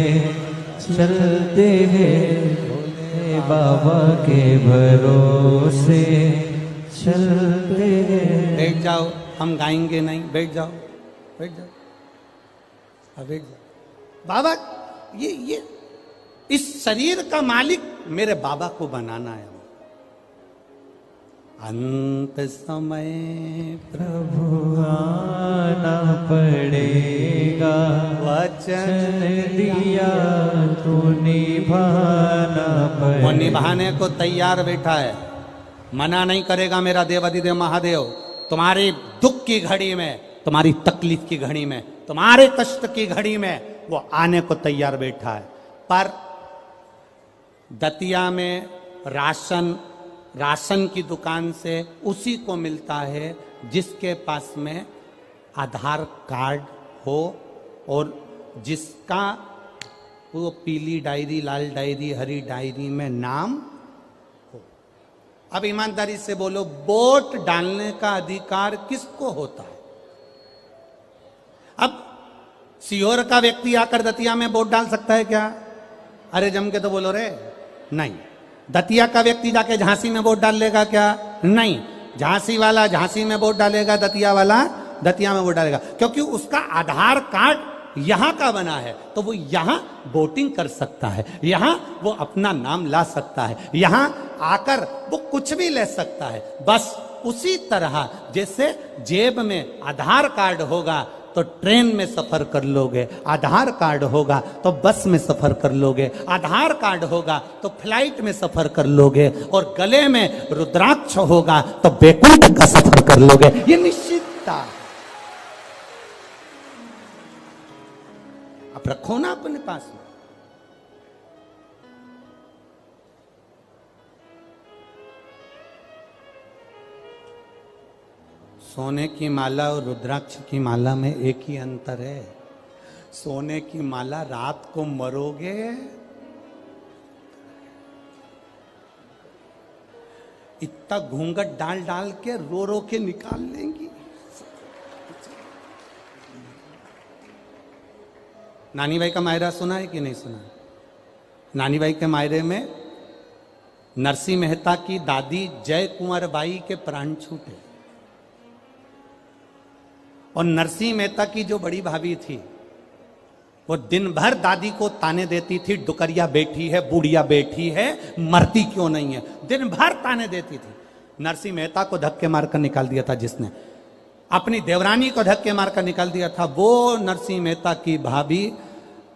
चलते हैं, भोले बाबा के भरोसे चलते हैं। बैठ जाओ, हम गाएंगे नहीं, बैठ जाओ, बैठ जाओ, अब बैठ जाओ। बाबा ये इस शरीर का मालिक मेरे बाबा को बनाना है। अंत समय प्रभु आना पड़ेगा, वचन दिया तो निभाना पड़ेगा। वो निभाने को तैयार बैठा है, मना नहीं करेगा मेरा देव अधिदेव महादेव। तुम्हारी दुख की घड़ी में, तुम्हारी तकलीफ की घड़ी में, तुम्हारे कष्ट की घड़ी में वो आने को तैयार बैठा है। पर दतिया में राशन की दुकान से उसी को मिलता है जिसके पास में आधार कार्ड हो और जिसका वो पीली डायरी, लाल डायरी, हरी डायरी में नाम हो। अब ईमानदारी से बोलो, वोट डालने का अधिकार किसको होता है? अब सीहोर का व्यक्ति आकर दतिया में वोट डाल सकता है क्या? अरे जम के तो बोलो रे, नहीं। दतिया का व्यक्ति जाके झांसी में वोट डाल लेगा क्या? नहीं। झांसी वाला झांसी में वोट डालेगा, दतिया वाला दतिया में वोट डालेगा, क्योंकि उसका आधार कार्ड यहां का बना है, तो वो यहां वोटिंग कर सकता है, यहां वो अपना नाम ला सकता है, यहां आकर वो कुछ भी ले सकता है। बस उसी तरह जैसे जेब में आधार कार्ड होगा तो ट्रेन में सफर कर लोगे, आधार कार्ड होगा तो बस में सफर कर लोगे, आधार कार्ड होगा तो फ्लाइट में सफर कर लोगे, और गले में रुद्राक्ष होगा तो बैकुंठ का सफर कर लोगे। ये निश्चितता। आप रखो ना अपने पास में। सोने की माला और रुद्राक्ष की माला में एक ही अंतर है। सोने की माला रात को मरोगे इतना घूंघट डाल डाल के रो रो के निकाल लेंगी। नानी भाई का मायरा सुना है कि नहीं सुना? नानी भाई के मायरे में नरसिंह मेहता की दादी जय कुंवर बाई के प्राण छूटे, और नरसिंह मेहता की जो बड़ी भाभी थी वो दिन भर दादी को ताने देती थी, डुकरिया बैठी है, बूढ़िया बैठी है, मरती क्यों नहीं है, दिन भर ताने देती थी। नरसिंह मेहता को धक्के मारकर निकाल दिया था जिसने, अपनी देवरानी को धक्के मारकर निकाल दिया था वो नरसिंह मेहता की भाभी।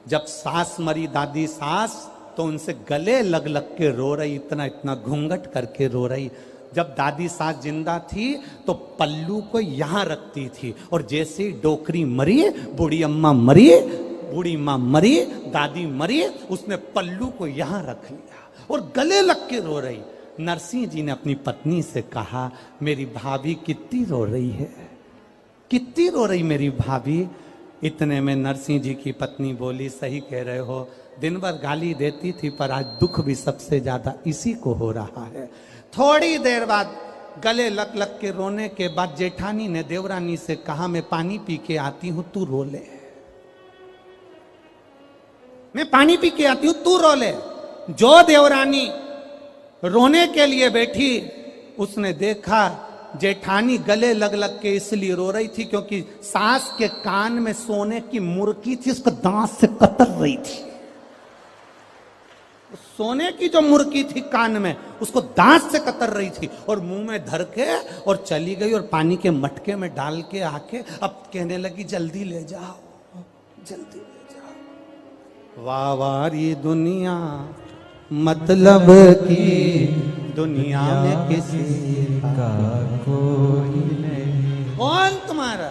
जब सास मरी, दादी सास, तो उनसे गले लग लग के रो रही, इतना इतना घूंघट करके रो रही। जब दादी सास जिंदा थी तो पल्लू को यहां रखती थी, और जैसे ही डोकरी मरी, बूढ़ी अम्मा मरी, बूढ़ी माँ मरी, दादी मरी, उसने पल्लू को यहां रख लिया और गले लग के रो रही। नरसिंह जी ने अपनी पत्नी से कहा, मेरी भाभी कितनी रो रही है, कितनी रो रही मेरी भाभी। इतने में नरसिंह जी की पत्नी बोली, सही कह रहे हो, दिन भर गाली देती थी पर आज दुख भी सबसे ज्यादा इसी को हो रहा है। थोड़ी देर बाद गले लग लग के रोने के बाद जेठानी ने देवरानी से कहा, मैं पानी पी के आती हूं, तू रो ले, मैं पानी पी के आती हूं, तू रो ले। जो देवरानी रोने के लिए बैठी, उसने देखा जेठानी गले लग लग के इसलिए रो रही थी क्योंकि सास के कान में सोने की मुर्की थी, उसको दांत से कतर रही थी। सोने की जो मुर्की थी कान में, उसको दांत से कतर रही थी, और मुंह में धर के और चली गई, और पानी के मटके में डाल के आके अब कहने लगी, जल्दी ले जाओ, जल्दी ले जाओ। वाह वारी दुनिया मतलब की दुनिया में किसी का कोई नहीं। कौन तुम्हारा,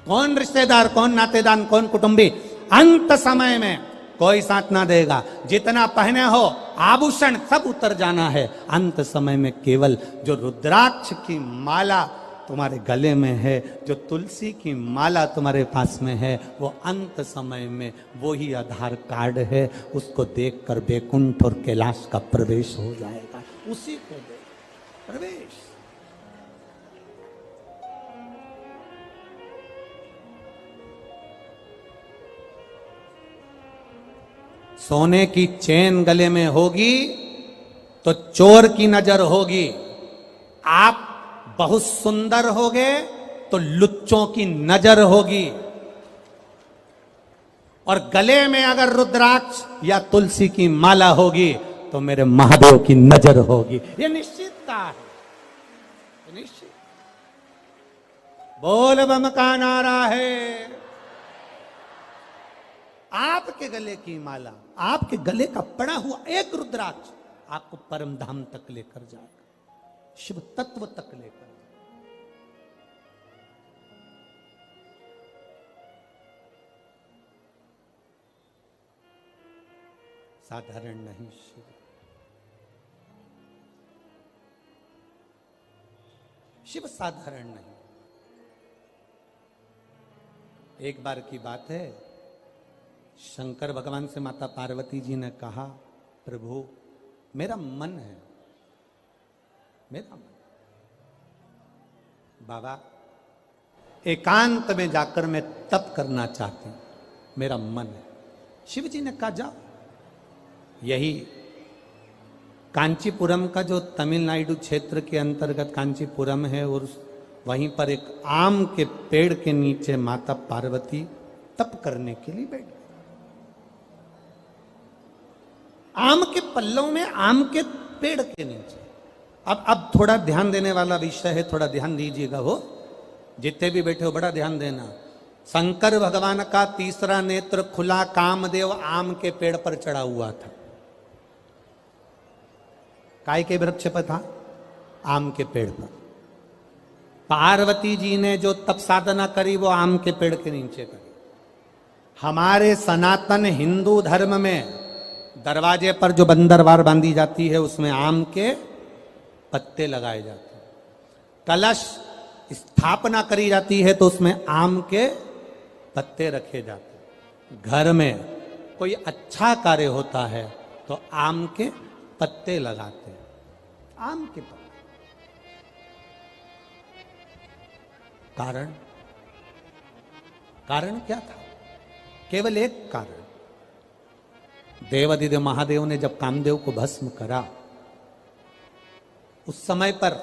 कौन रिश्तेदार, कौन नातेदार, कौन कुटुंबी, अंत समय में कोई साथ ना देगा। जितना पहने हो आभूषण सब उतर जाना है। अंत समय में केवल जो रुद्राक्ष की माला तुम्हारे गले में है, जो तुलसी की माला तुम्हारे पास में है, वो अंत समय में वो ही आधार कार्ड है। उसको देखकर बैकुंठ और कैलाश का प्रवेश हो जाएगा। उसी को देख प्रवेश। सोने की चेन गले में होगी तो चोर की नजर होगी। आप बहुत सुंदर होगे तो लुच्चों की नजर होगी। और गले में अगर रुद्राक्ष या तुलसी की माला होगी तो मेरे महादेव की नजर होगी। ये निश्चितता है, निश्चित। बोल बम का नारा है। आपके गले की माला, आपके गले का पड़ा हुआ एक रुद्राक्ष आपको परम धाम तक लेकर जाएगा, शिव तत्व तक लेकर। साधारण नहीं शिव। शिव साधारण नहीं। एक बार की बात है, शंकर भगवान से माता पार्वती जी ने कहा, प्रभु मेरा मन है, मेरा मन, बाबा एकांत में जाकर मैं तप करना चाहती हूं, मेरा मन है। शिव जी ने कहा जाओ। यही कांचीपुरम का जो तमिलनाडु क्षेत्र के अंतर्गत कांचीपुरम है, और वहीं पर एक आम के पेड़ के नीचे माता पार्वती तप करने के लिए बैठ गई। आम के पल्लव में, आम के पेड़ के नीचे। अब थोड़ा ध्यान देने वाला विषय है, थोड़ा ध्यान दीजिएगा। हो जितने भी बैठे हो बड़ा ध्यान देना। शंकर भगवान का तीसरा नेत्र खुला, कामदेव आम के पेड़ पर चढ़ा हुआ था। काय के वृक्ष पर था? आम के पेड़ पर। पार्वती जी ने जो तप साधना करी वो आम के पेड़ के नीचे करी। हमारे सनातन हिंदू धर्म में दरवाजे पर जो बंदरवार बांधी जाती है उसमें आम के पत्ते लगाए जाते हैं। कलश स्थापना करी जाती है तो उसमें आम के पत्ते रखे जाते हैं। घर में कोई अच्छा कार्य होता है तो आम के पत्ते लगाते हैं। आम के पत्ते। कारण क्या था? केवल एक कारण। देवाधिदेव महादेव ने जब कामदेव को भस्म करा, उस समय पर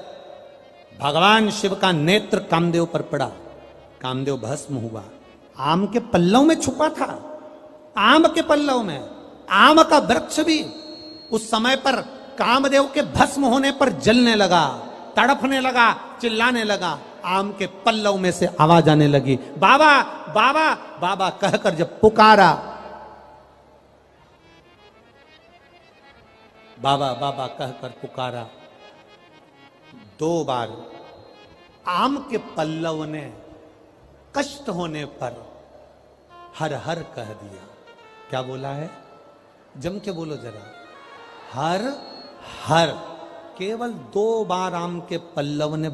भगवान शिव का नेत्र कामदेव पर पड़ा, कामदेव भस्म हुआ। आम के पल्लव में छुपा था। आम के पल्लव में। आम का वृक्ष भी उस समय पर कामदेव के भस्म होने पर जलने लगा, तड़पने लगा, चिल्लाने लगा। आम के पल्लव में से आवाज आने लगी, बाबा बाबा बाबा कहकर जब पुकारा, बाबा बाबा कहकर पुकारा, 2 बार आम के पल्लव ने कष्ट होने पर हर हर कह दिया। क्या बोला है? जम के बोलो जरा। हर हर। केवल 2 बार आम के पल्लव ने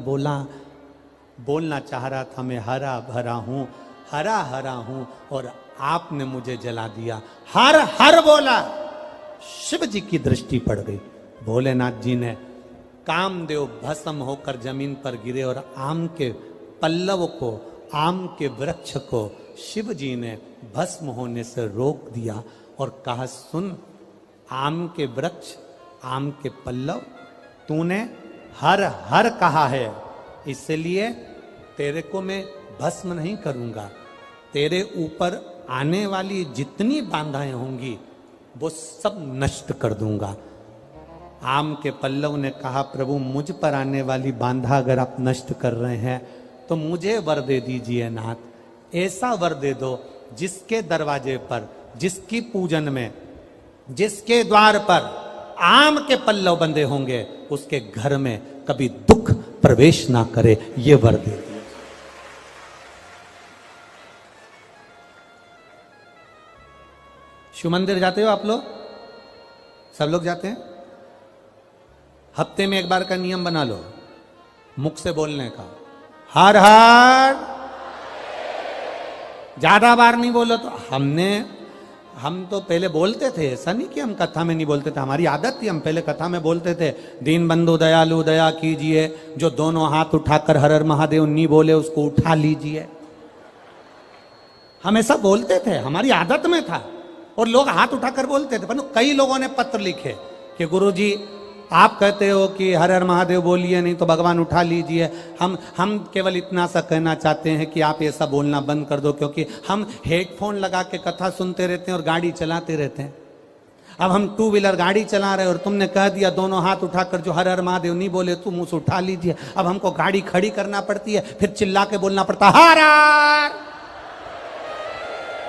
बोलना चाह रहा था, मैं हरा भरा हूं, हरा हरा हूं, और आपने मुझे जला दिया। हर हर बोला। शिव जी की दृष्टि पड़ गई। भोलेनाथ जी ने, कामदेव भस्म होकर जमीन पर गिरे और आम के पल्लव को, आम के वृक्ष को शिव जी ने भस्म होने से रोक दिया और कहा, सुन आम के वृक्ष, आम के पल्लव, तूने हर हर कहा है, इसलिए तेरे को मैं भस्म नहीं करूंगा। तेरे ऊपर आने वाली जितनी बाधाएं होंगी वो सब नष्ट कर दूंगा। आम के पल्लव ने कहा, प्रभु मुझ पर आने वाली बाधा अगर आप नष्ट कर रहे हैं तो मुझे वर दे दीजिए नाथ। ऐसा वर दे दो जिसके दरवाजे पर, जिसकी पूजन में, जिसके द्वार पर आम के पल्लव बंधे होंगे उसके घर में कभी दुख प्रवेश ना करे। ये वर दे दिए। शिव मंदिर जाते हो आप लोग? सब लोग जाते हैं? हफ्ते में 1 बार का नियम बना लो, मुख से बोलने का, हर हर। ज्यादा बार नहीं बोलो तो हम तो पहले बोलते थे, ऐसा नहीं कि हम कथा में नहीं बोलते थे, हमारी आदत थी, हम पहले कथा में बोलते थे, दीन बंधु दयालु दया कीजिए, जो दोनों हाथ उठाकर हर हर महादेव नहीं बोले उसको उठा लीजिए। हम ऐसा बोलते थे, हमारी आदत में था, और लोग हाथ उठाकर बोलते थे। पर कई लोगों ने पत्र लिखे कि गुरुजी आप कहते हो कि हर हर महादेव बोलिए, नहीं तो भगवान उठा लीजिए। हम केवल इतना सा कहना चाहते हैं कि आप ऐसा बोलना बंद कर दो, क्योंकि हम हेडफोन लगा के कथा सुनते रहते हैं और गाड़ी चलाते रहते हैं। अब हम 2 व्हीलर गाड़ी चला रहे हैं और तुमने कह दिया दोनों हाथ उठाकर जो हर हर महादेव नहीं बोले तुम उसे उठा लीजिए। अब हमको गाड़ी खड़ी करना पड़ती है, फिर चिल्ला के बोलना पड़ता है हर हर।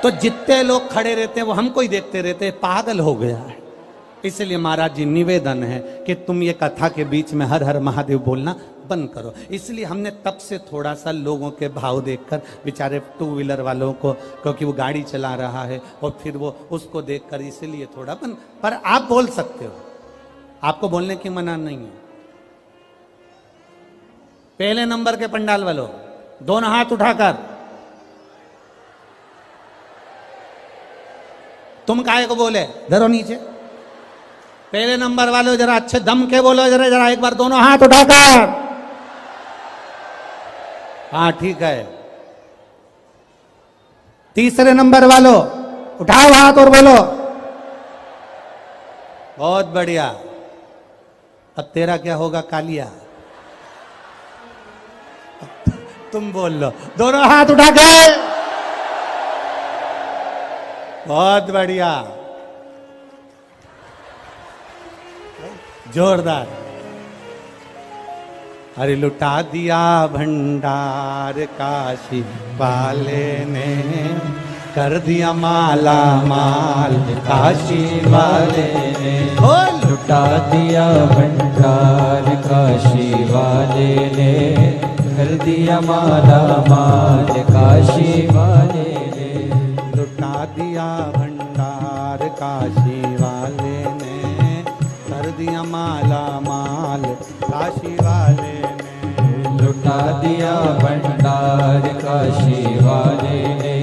तो जितने लोग खड़े रहते हैं वो हमको ही देखते रहते हैं, पागल हो गया है। इसलिए महाराज जी निवेदन है कि तुम ये कथा के बीच में हर हर महादेव बोलना बंद करो। इसलिए हमने तब से थोड़ा सा लोगों के भाव देखकर, बेचारे 2 व्हीलर वालों को, क्योंकि वो गाड़ी चला रहा है और फिर वो उसको देखकर, इसलिए थोड़ा बंद। पर आप बोल सकते हो, आपको बोलने की मना नहीं है। पहले नंबर के पंडाल वालों, दोनों हाथ उठाकर, तुम काहे को बोले, धरो नीचे। पहले नंबर वाले जरा अच्छे दम के बोलो, जरा एक बार दोनों हाथ उठाकर। हाँ ठीक है। तीसरे नंबर वालों उठाओ हाथ और बोलो। बहुत बढ़िया। अब तेरा क्या होगा कालिया? तुम बोल लो, दोनों हाथ उठा के। बहुत बढ़िया, जोरदार। अरे लुटा दिया भंडार काशी वाले ने, कर दिया माला माल काशी वाले ने। बोल, लुटा दिया भंडार काशी वाले ने, कर दिया माला माल काशी वाले ने। लुटा दिया भंडार काशी वाले ने, कर दिया माला माल काशी वाले ने। लुटा दिया भंडार काशी वाले ने,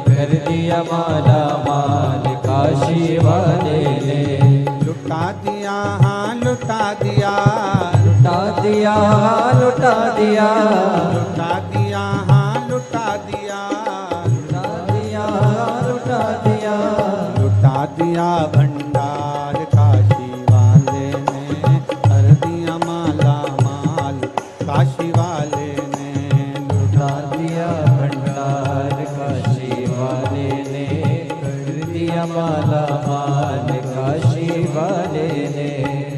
कर दिया माला माल काशी वाले ने। लुटा दिया, हाँ लुटा दिया, लुटा दिया, लुटा दिया, लुटा दिया, हाँ लुटा दिया, लुटा दिया, लुटा दिया। लुटा दिया भंडार काशी वाले ने, कर दिया माला माल काशी वाले ने। लुटा दिया भंडार काशी वाले ने, कर दिया माला माल काशी वाले ने।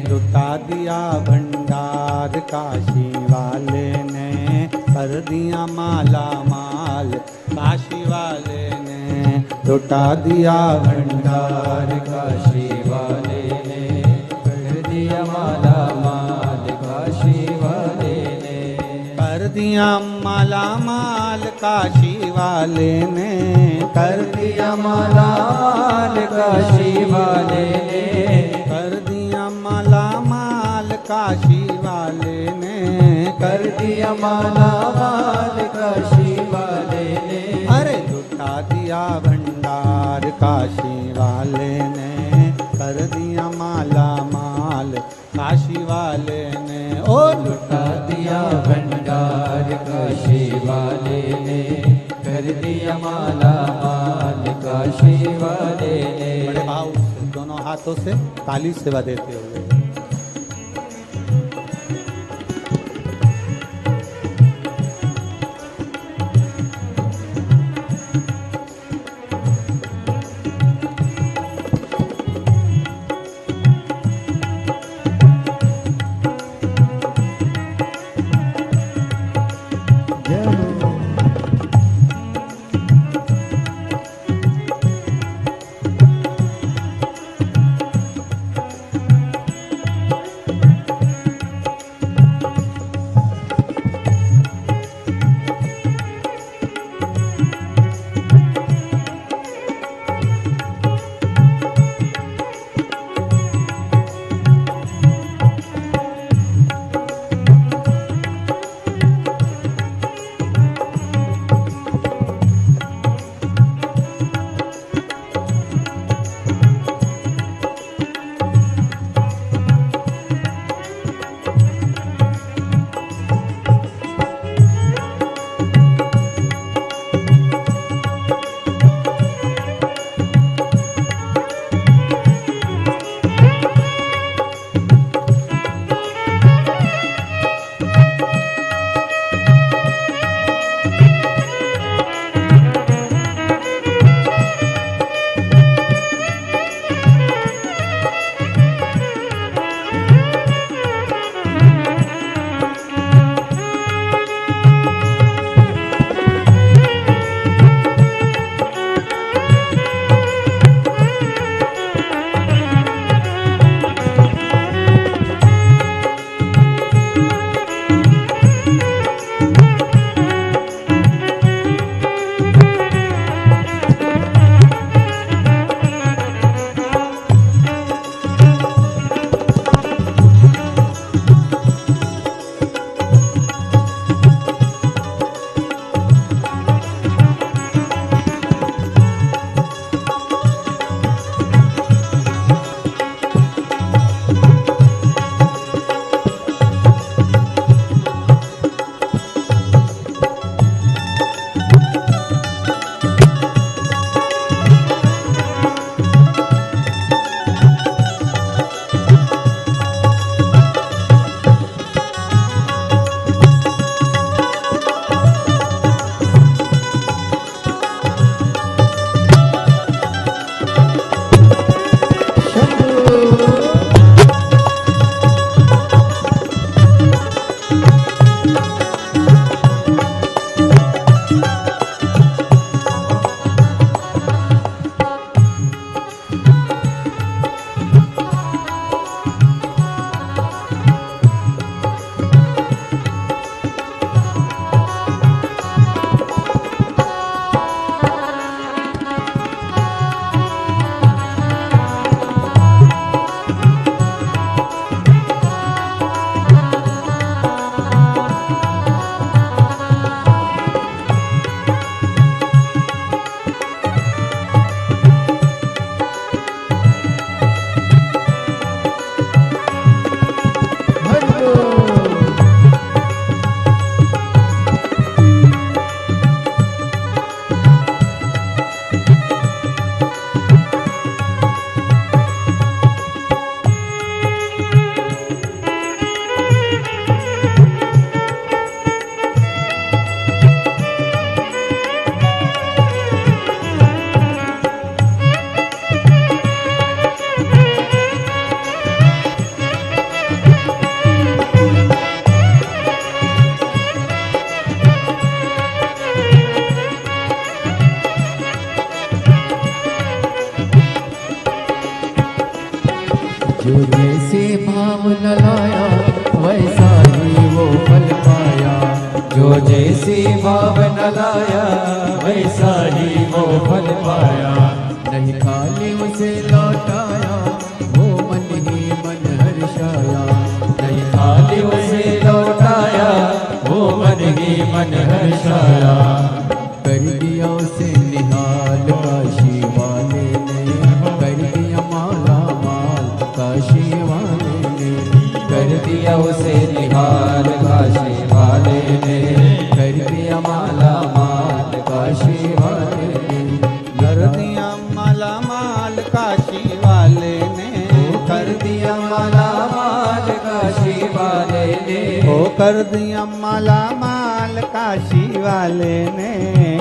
लुटा दिया भंडार काशी वाले ने, कर दिया माला माल काशी वाले ने। लुटा दिया भंडार काशी वाले ने, कर दिया माला माल काशी वाले ने। कर दिया माला माल काशी वाले ने, कर दिया माला माल काशी वाले ने। कर दिया माला माल काशी वाले ने, कर दिया माला माल काशी वाले ने। अरे लुटा दिया भंडार काशी वाले ने, कर दिया माला माल काशी वाले ने। ओ लुटा दिया भंडार काशी वाले ने, कर दिया माला माल काशी वाले ने। बड़े भाव से दोनों हाथों से ताली सेवा देते हुए। जो जैसे भाव न लाया वैसा ही वो फल पाया। जो जैसे भाव न लाया वैसा ही वो फल पाया। नहीं खाली उसे लौटाया वो मन ही मन हर्षाया। नहीं खाली उसे लौटाया वो मन ही मन हर्षाया। कर दिया उसे निहाल काशी वाले ने, कर दिया माला माल काशी वाले ने। कर दिया उसे निहाल काशी वाले ने, कर दिया माला माल काशी वाले ने। कर दिया माला माल काशी वाले ने, कर दिया माला माल काशी वाले ने। कर दिया माला माल काशी वाले ने,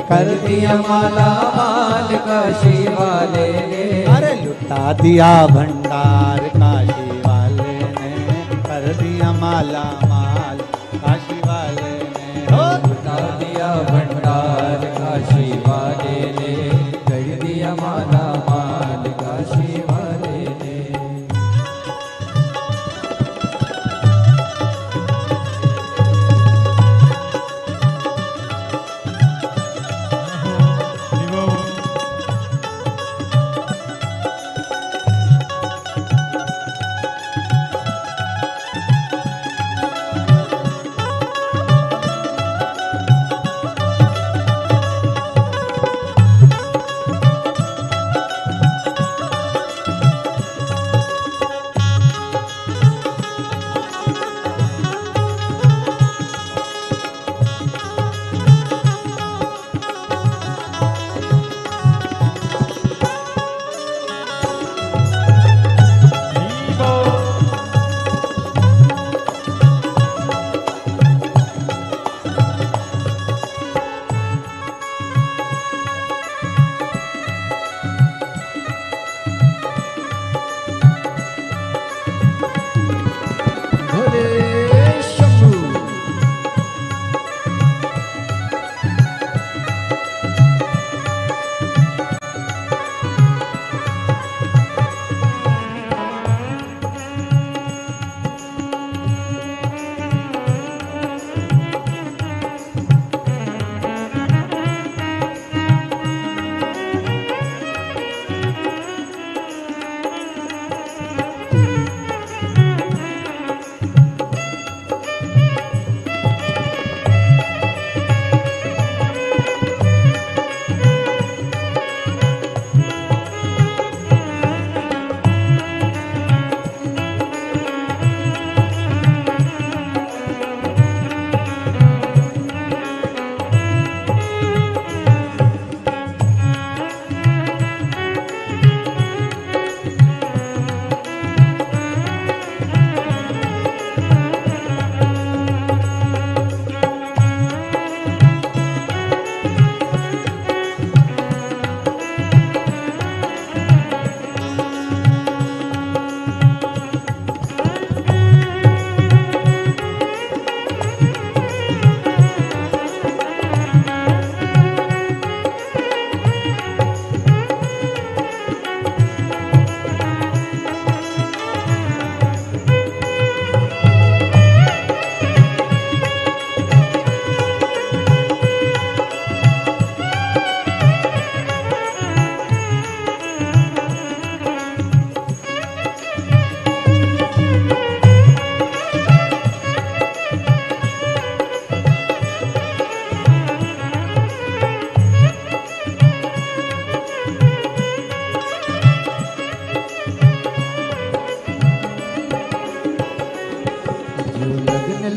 कर दिया माला माल काशी वाले ने। अरे लुटा दिया भंडार काशी वाले ने, कर दिया माला माल काशी वाले ने। लुटा दिया भंडार काशी वाले ने, कर दिया माला माल काशी वाले ने।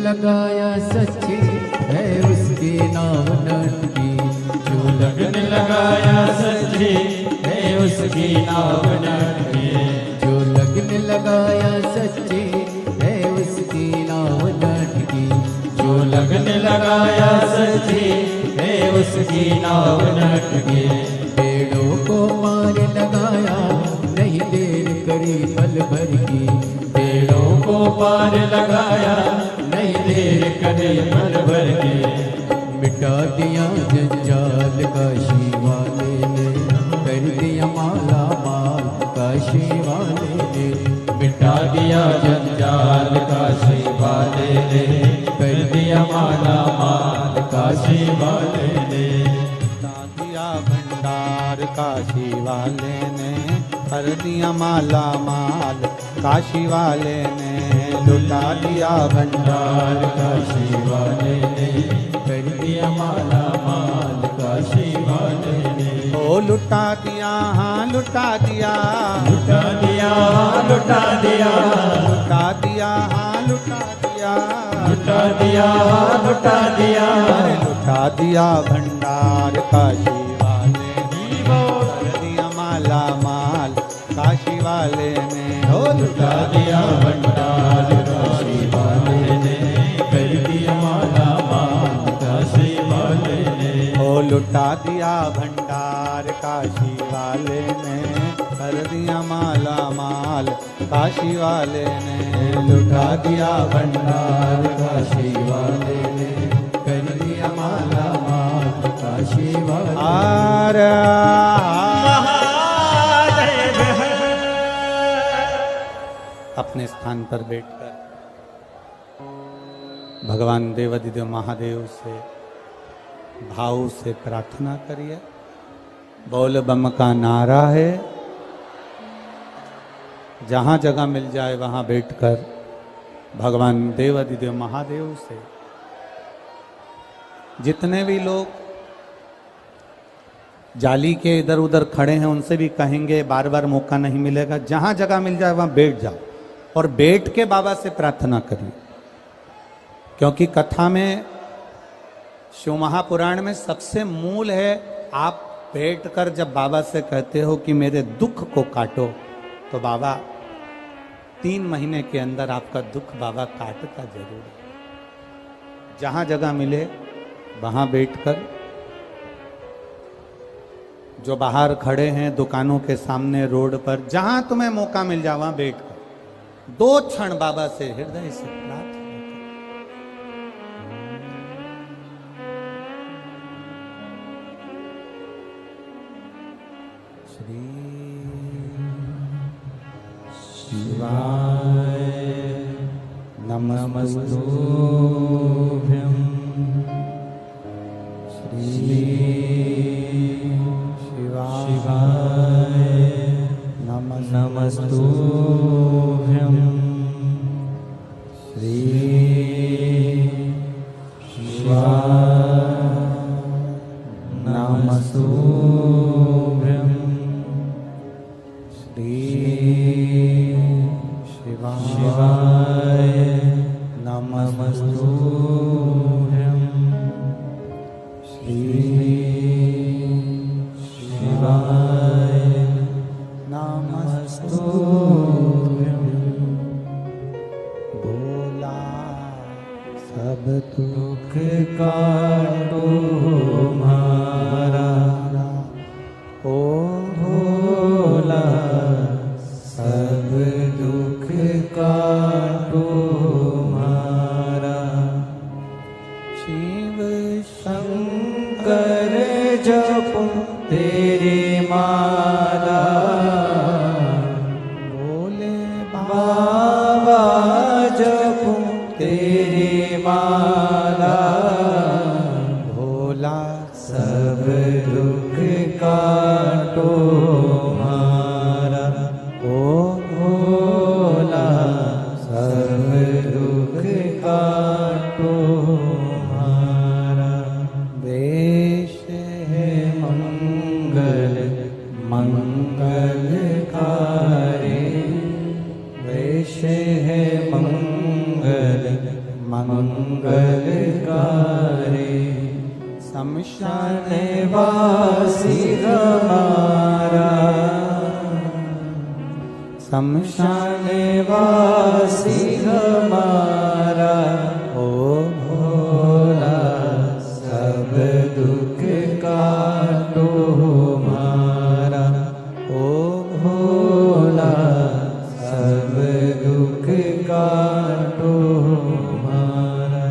लगाया सच्ची है उसकी नाव नटकी। जो लगन लगाया सच्ची है उसकी नाव नटकी। जो लगन लगाया सच्ची है उसकी नाव नटकी। जो लगन लगाया सच्ची है उसकी नाव नटकी। पेड़ों को मार लगाया नहीं देर करी पल भर की। पेड़ों को पार लगाया नहीं देर करे पल भर के। मिटा दिया जंजाल काशी वाले ने, कर दिया माला माल काशी वाले ने। मिटा भंडार काशी वाले ने कर दिया माला माल, काशी वाले ने लुटा दिया भंडार, काशी वाले ने कर दिया माला माल, काशी वाले ने ओ लुटा दिया, हाँ लुटा दिया, लुटा दिया, लुटा दिया, लुटा दिया, हाँ लुटा दिया, लुटा दिया, लुटा दिया, अरे लुटा दिया भंडार काशी वाले ने कर दिया माला माल, काशी वाले ने ओ लुटा दिया भंडार, काशी वाले ने कर दिया माला माल, काशी वाले ने ओ लुटा दिया भंडार काशी वाले ने कर दिया माला माल, काशी वाले ने लुटा दिया भंडार, काशी वाले ने कर दिया माला माल, काशी वाले आर अपने स्थान पर बैठकर भगवान देवाधिदेव महादेव से भाव से प्रार्थना करिए। बोल बम का नारा है, जहाँ जगह मिल जाए वहाँ बैठकर भगवान देवाधिदेव महादेव से, जितने भी लोग जाली के इधर उधर खड़े हैं उनसे भी कहेंगे, बार बार मौका नहीं मिलेगा, जहाँ जगह मिल जाए वहाँ बैठ जाओ और बैठ के बाबा से प्रार्थना करिए। क्योंकि कथा में, शिव महापुराण में सबसे मूल है, आप बैठकर जब बाबा से कहते हो कि मेरे दुख को काटो, तो बाबा 3 महीने के अंदर आपका दुख बाबा काटता जरूर है। जहाँ जगह मिले वहाँ बैठकर, जो बाहर खड़े हैं दुकानों के सामने, रोड पर, जहाँ तुम्हें मौका मिल जाए वहाँ बैठकर 2 क्षण बाबा से हृदय से प्रार्थना करो। श्री शिवाय नमस्तुभ्यं, श्री शिवाय नमस्तुभ्यं, श्री शिवाय नमस्तुभ्यं, श्री शिवाय नमस्तुभ्यं, श्री शिवाय नमस्तुभ्यं। भोला सब दुख काटो हमारा, ओ भोला सब दुख काटो हमारा। शिव शंकर जपो तेरी माला, भोले बाबा जपो तेरी माला, भोला सब दुख काटो हमारा, ओ भोला सब दुख काटो हमारा। वेश हे मंगल मंगलकारी, वेश है मंगल मंगलकारी, शमशान वासी हमारा, शमशान वासी हमारा, ओ भोला सब दुख काटो हमारा, ओ भोला सब दुख काटो हमारा।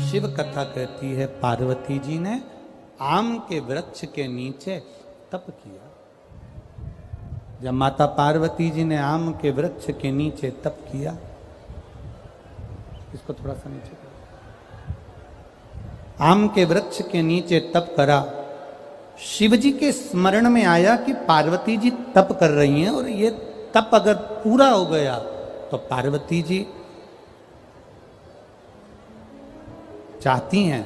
शिव कथा कहती है, पार्वती जी ने आम के वृक्ष के नीचे तप किया। जब माता पार्वती जी ने आम के वृक्ष के नीचे तप किया, इसको थोड़ा सा नीचे करो, आम के वृक्ष के नीचे तप करा शिव जी के स्मरण में आया कि पार्वती जी तप कर रही हैं और ये तप अगर पूरा हो गया तो पार्वती जी चाहती हैं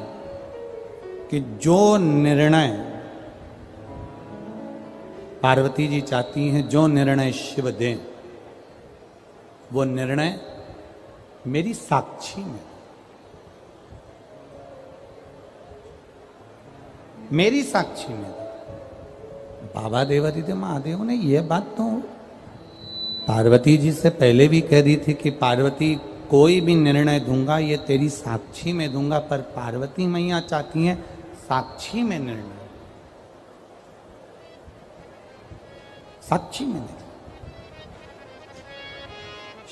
कि जो निर्णय पार्वती जी चाहती हैं, जो निर्णय शिव दें, वो निर्णय मेरी साक्षी में, मेरी साक्षी में। बाबा देवादिदेव महादेव ने यह बात तो पार्वती जी से पहले भी कह दी थी कि पार्वती कोई भी निर्णय दूंगा ये तेरी साक्षी में दूंगा, पर पार्वती मैया चाहती हैं साक्षी में निर्णय, साक्षी में निर्णय।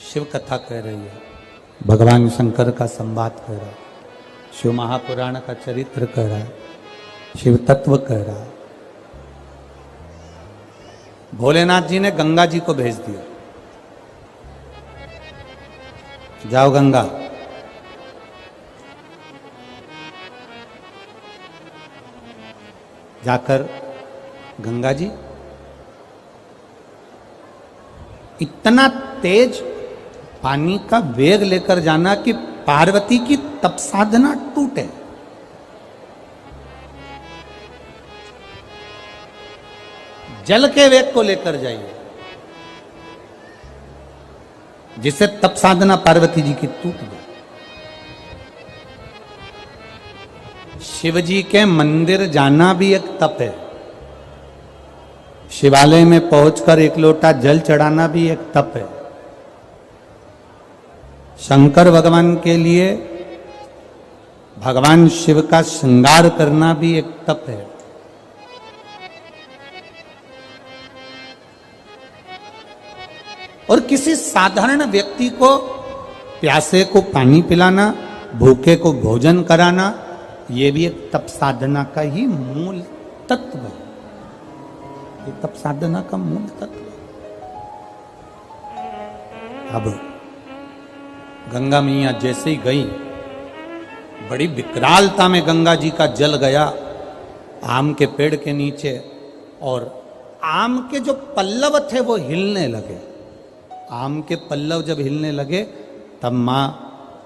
शिव कथा कह रही है, भगवान शंकर का संवाद कह रहा है, शिव महापुराण का चरित्र कह रहा है, शिव तत्व कह रहा है। भोलेनाथ जी ने गंगा जी को भेज दिया, जाओ गंगा। जाकर गंगा जी इतना तेज पानी का वेग लेकर जाना कि पार्वती की तप साधना टूटे। जल के वेग को लेकर जाइए जिससे तप साधना पार्वती जी की टूट जाए। शिव जी के मंदिर जाना भी एक तप है, शिवालय में पहुंचकर एक लोटा जल चढ़ाना भी एक तप है। शंकर भगवान के लिए भगवान शिव का श्रृंगार करना भी एक तप है। और किसी साधारण व्यक्ति को, प्यासे को पानी पिलाना, भूखे को भोजन कराना, यह भी एक तप साधना का ही मूल तत्व है। ये तप साधना का मूल तत्व है। अब गंगा मैया जैसे ही गई, बड़ी विकरालता में गंगा जी का जल गया आम के पेड़ के नीचे, और आम के जो पल्लव थे वो हिलने लगे। आम के पल्लव जब हिलने लगे तब मां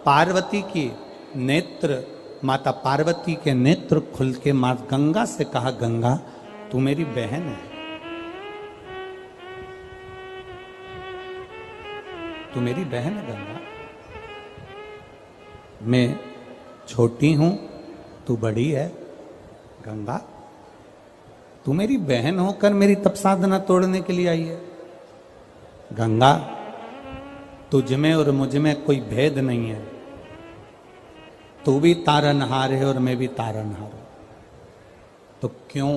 पार्वती की नेत्र, माता पार्वती के नेत्र खुल के मां गंगा से कहा, गंगा तू मेरी बहन है, तू मेरी बहन है गंगा। मैं छोटी हूं, तू बड़ी है गंगा, तू मेरी बहन होकर मेरी तप साधना तोड़ने के लिए आई है। गंगा तुझ में और मुझ में कोई भेद नहीं है, तू भी तारनहार है और मैं भी तारनहार हूं, तो क्यों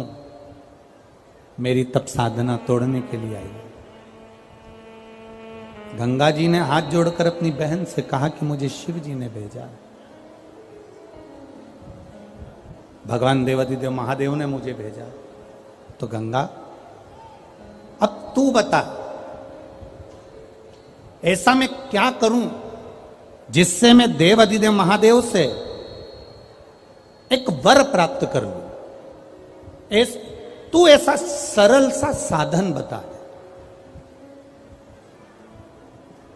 मेरी तप साधना तोड़ने के लिए आई है? गंगा जी ने हाथ जोड़कर अपनी बहन से कहा कि मुझे शिव जी ने भेजा, भगवान देवादिदेव महादेव ने मुझे भेजा। तो गंगा अब तू बता, ऐसा मैं क्या करूं जिससे मैं देव अधिदेव महादेव से एक वर प्राप्त कर लूं? तू ऐसा सरल सा साधन बता दे।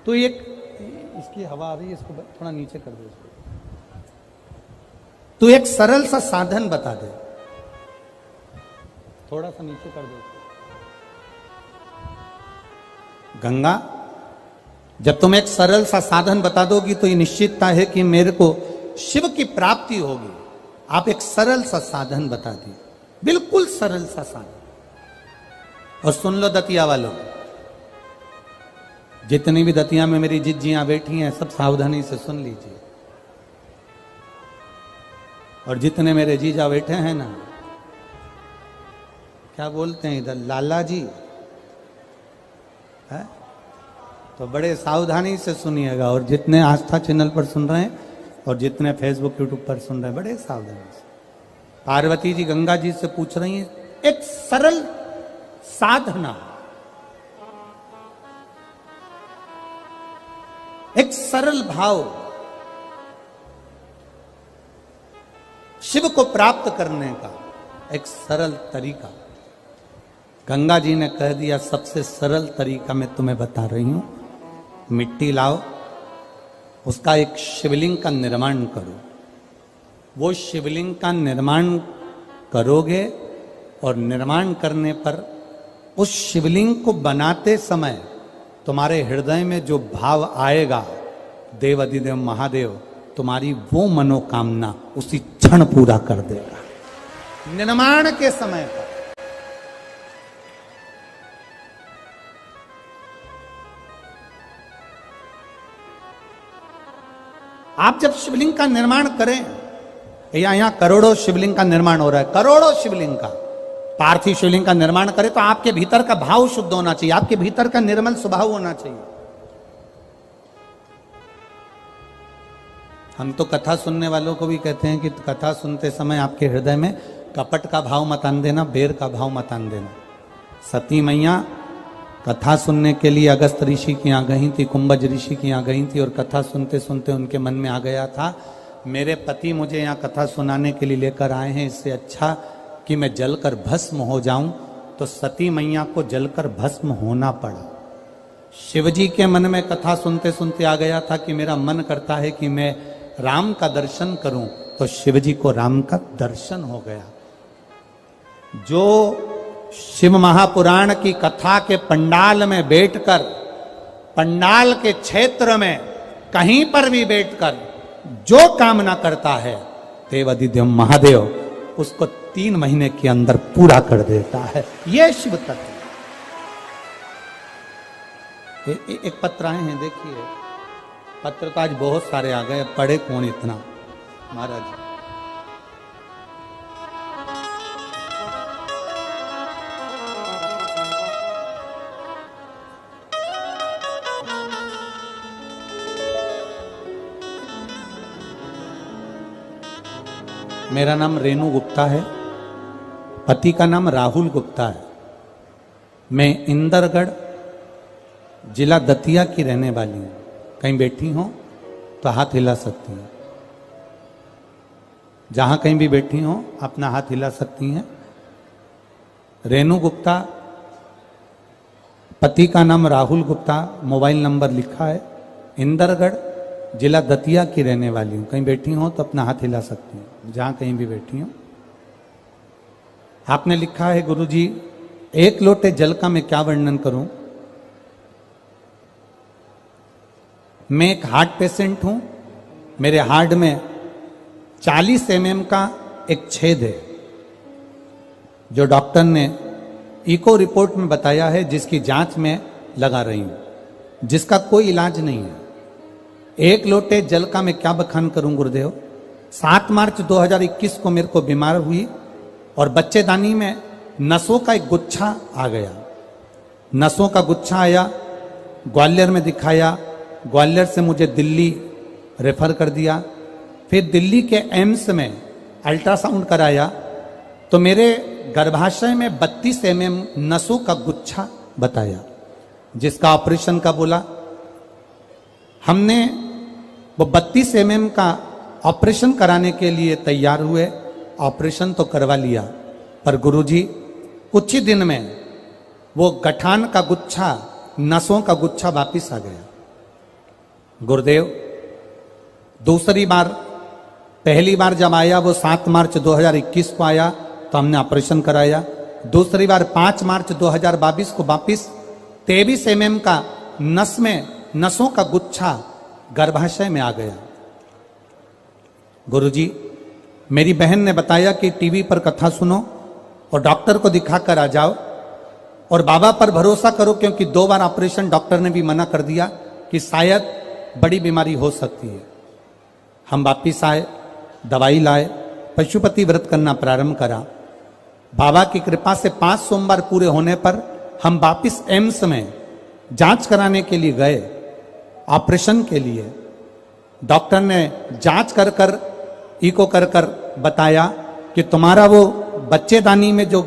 तो एक इसकी हवा आ रही है, इसको थोड़ा नीचे कर दो इसको। तू एक सरल सा साधन बता दे, थोड़ा सा नीचे कर दो इसको। गंगा जब तुम एक सरल सा साधन बता दोगी तो ये निश्चितता है कि मेरे को शिव की प्राप्ति होगी। आप एक सरल सा साधन बता दिए, बिल्कुल सरल सा साधन। और सुन लो दतिया वालों, जितनी भी दतिया में मेरी जिज्जियां बैठी हैं सब सावधानी से सुन लीजिए। और जितने मेरे जीजा बैठे हैं ना, क्या बोलते हैं इधर, लाला जी है, तो बड़े सावधानी से सुनिएगा। और जितने आस्था चैनल पर सुन रहे हैं और जितने फेसबुक यूट्यूब पर सुन रहे हैं, बड़े सावधानी से। पार्वती जी गंगा जी से पूछ रही हैं एक सरल साधना, एक सरल भाव शिव को प्राप्त करने का, एक सरल तरीका। गंगा जी ने कह दिया सबसे सरल तरीका मैं तुम्हें बता रही हूं, मिट्टी लाओ, उसका एक शिवलिंग का निर्माण करो। वो शिवलिंग का निर्माण करोगे और निर्माण करने पर उस शिवलिंग को बनाते समय तुम्हारे हृदय में जो भाव आएगा, देव अधिदेव महादेव तुम्हारी वो मनोकामना उसी क्षण पूरा कर देगा। निर्माण के समय पर आप जब शिवलिंग का निर्माण करें, यहां करोड़ों शिवलिंग का निर्माण हो रहा है, करोड़ों शिवलिंग का, पार्थिव शिवलिंग का निर्माण करें तो आपके भीतर का भाव शुद्ध होना चाहिए, आपके भीतर का निर्मल स्वभाव होना चाहिए। हम तो कथा सुनने वालों को भी कहते हैं कि कथा सुनते समय आपके हृदय में कपट का भाव मत आन देना, बेर का भाव मत आन देना। सती मैया कथा सुनने के लिए अगस्त ऋषि के यहाँ गई थी, कुंभज ऋषि के यहाँ गई थी और कथा सुनते सुनते उनके मन में आ गया था, मेरे पति मुझे यहाँ कथा सुनाने के लिए लेकर आए हैं, इससे अच्छा कि मैं जलकर भस्म हो जाऊं। तो सती मैया को जलकर भस्म होना पड़ा। शिवजी के मन में कथा सुनते सुनते आ गया था कि मेरा मन करता है कि मैं राम का दर्शन करूं, तो शिवजी को राम का दर्शन हो गया। जो शिव महापुराण की कथा के पंडाल में बैठकर, पंडाल के क्षेत्र में कहीं पर भी बैठकर जो कामना करता है, देव अधिदेव महादेव उसको 3 महीने के अंदर पूरा कर देता है। यह शिव तत्व। एक पत्र आए हैं, देखिए पत्र तो आज बहुत सारे आ गए, पढ़े कौन इतना महाराज। मेरा नाम रेणु गुप्ता है, पति का नाम राहुल गुप्ता है। मैं इंदरगढ़ जिला दतिया की रहने वाली हूँ। कहीं बैठी हो तो हाथ हिला सकती हैं, जहां कहीं भी बैठी हो अपना हाथ हिला सकती हैं। रेणु गुप्ता, पति का नाम राहुल गुप्ता, मोबाइल नंबर लिखा है, इंदरगढ़ जिला दतिया की रहने वाली हूं। कहीं बैठी हो तो अपना हाथ हिला सकती हैं, जहां कहीं भी बैठी हो। आपने लिखा है गुरुजी, 1 लोटे जल का मैं क्या वर्णन करूं। मैं एक हार्ट पेशेंट हूं, मेरे हार्ट में 40 mm का एक छेद है, जो डॉक्टर ने इको रिपोर्ट में बताया है, जिसकी जांच में लगा रही हूं, जिसका कोई इलाज नहीं है। 1 लोटे जल का मैं क्या बखान करूं गुरुदेव। 7 मार्च 2021 को मेरे को बीमार हुई और बच्चेदानी में नसों का एक गुच्छा आ गया। नसों का गुच्छा आया, ग्वालियर में दिखाया, ग्वालियर से मुझे दिल्ली रेफर कर दिया। फिर दिल्ली के एम्स में अल्ट्रासाउंड कराया तो मेरे गर्भाशय में 32 mm नसों का गुच्छा बताया, जिसका ऑपरेशन का बोला। हमने वो 32 mm का ऑपरेशन कराने के लिए तैयार हुए, ऑपरेशन तो करवा लिया, पर गुरुजी कुछ ही दिन में वो गठान का गुच्छा, नसों का गुच्छा वापिस आ गया। गुरुदेव दूसरी बार, पहली बार जब आया वो 7 मार्च 2021 को आया तो हमने ऑपरेशन कराया। दूसरी बार 5 मार्च 2022 को वापिस 23 mm का नस में नसों का गुच्छा गर्भाशय में आ गया। गुरुजी, मेरी बहन ने बताया कि टीवी पर कथा सुनो और डॉक्टर को दिखाकर आ जाओ और बाबा पर भरोसा करो, क्योंकि 2 बार ऑपरेशन डॉक्टर ने भी मना कर दिया कि शायद बड़ी बीमारी हो सकती है। हम वापिस आए, दवाई लाए, पशुपति व्रत करना प्रारंभ करा। बाबा की कृपा से 5 सोमवार पूरे होने पर हम वापिस एम्स में जांच कराने के लिए गए, ऑपरेशन के लिए। डॉक्टर ने जांच कर कर, इको कर कर बताया कि तुम्हारा वो बच्चेदानी में जो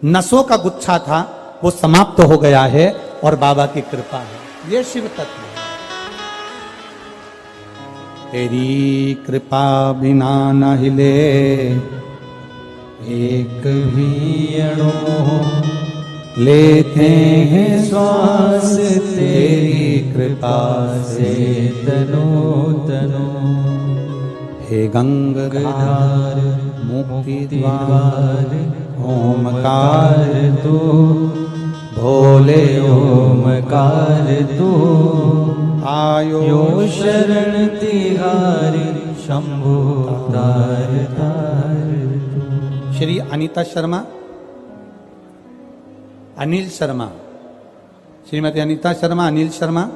नसों का गुच्छा था वो समाप्त हो गया है और बाबा की कृपा है। ये शिव तत्व है। तेरी कृपा बिना न हिले एक भी अणु लेते हैं श्वास तेरी कृपा से तनो तनो। हे गंगाधार मुक्ति द्वार ओमकार तू भोले ओमकार तू आयो यो शरण तिहारी शंभु तार तार तू। Shri Anita Sharma, Anil Sharma, Shrimati Anita Sharma, Anil Sharma,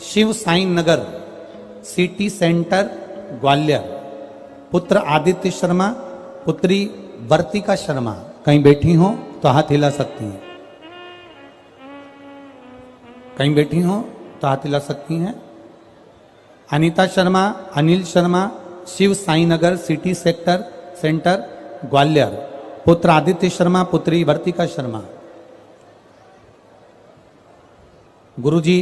Shiv Sai Nagar city centre Gwalior. पुत्र आदित्य शर्मा, पुत्री वर्तिका शर्मा। कहीं बैठी हो तो हाथ हिला सकती हैं, कहीं बैठी हो तो हाथ हिला सकती हैं। Anita Sharma, Anil Sharma, Shiv Sai Nagar city centre Gwalior. पुत्र आदित्य शर्मा, पुत्री वर्तिका शर्मा। गुरुजी,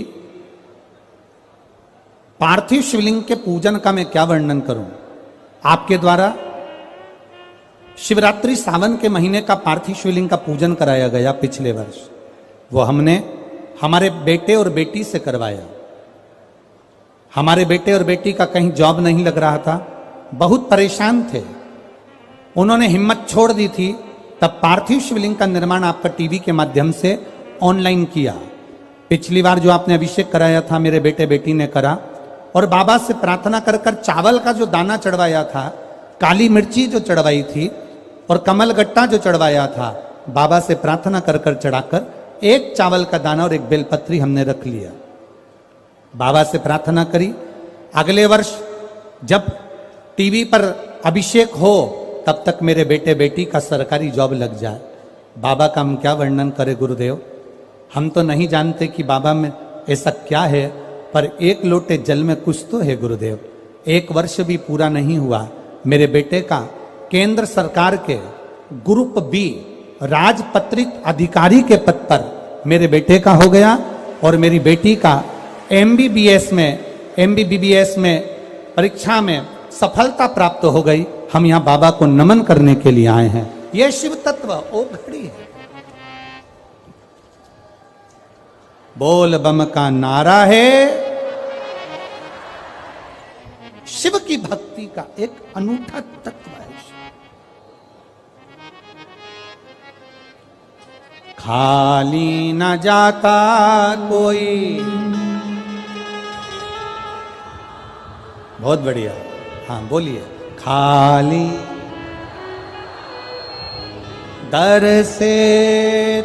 पार्थिव शिवलिंग के पूजन का मैं क्या वर्णन करूं। आपके द्वारा शिवरात्रि सावन के महीने का पार्थिव शिवलिंग का पूजन कराया गया पिछले वर्ष। वो हमने हमारे बेटे और बेटी से करवाया। हमारे बेटे और बेटी का कहीं जॉब नहीं लग रहा था, बहुत परेशान थे। उन्होंने हिम्मत छोड़ दी थी, तब पार्थिव शिवलिंग का निर्माण आपका टीवी के माध्यम से ऑनलाइन किया। पिछली बार जो आपने अभिषेक कराया था मेरे बेटे बेटी ने करा, और बाबा से प्रार्थना कर कर चावल का जो दाना चढ़वाया था, काली मिर्ची जो चढ़वाई थी और कमल गट्टा जो चढ़वाया था, बाबा से प्रार्थना कर कर चढ़ाकर एक चावल का दाना और एक बेलपत्री हमने रख लिया। बाबा से प्रार्थना करी, अगले वर्ष जब टीवी पर अभिषेक हो तब तक मेरे बेटे बेटी का सरकारी जॉब लग जाए। बाबा का हम क्या वर्णन करें गुरुदेव, हम तो नहीं जानते कि बाबा में ऐसा क्या है, पर एक लोटे जल में कुछ तो है गुरुदेव। एक वर्ष भी पूरा नहीं हुआ, मेरे बेटे का केंद्र सरकार के ग्रुप बी राजपत्रित अधिकारी के पद पर मेरे बेटे का हो गया, और मेरी बेटी का MBBS में परीक्षा में सफलता प्राप्त हो गई। हम यहाँ बाबा को नमन करने के लिए आए हैं। यह शिव तत्व ओ घड़ी है। बोल बम का नारा है, शिव की भक्ति का एक अनूठा तत्व है। खाली न जाता कोई, बहुत बढ़िया, हाँ बोलिए। खाली दर से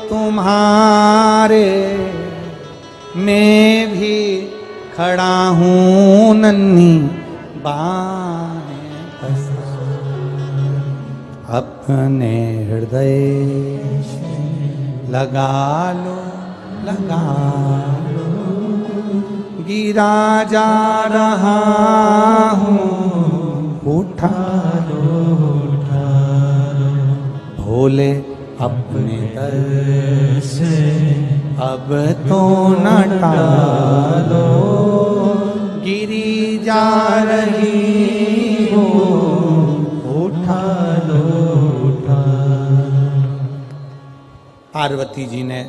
तुम्हारे मैं भी खड़ा हूं नन्ही बाहें पसार, अपने हृदय से लगा लो गिरा जा रहा हूं, उठा लो भोले अपने दर से अब तो न टालो, गिरी जा रही हो, उठा लो। पार्वती जी ने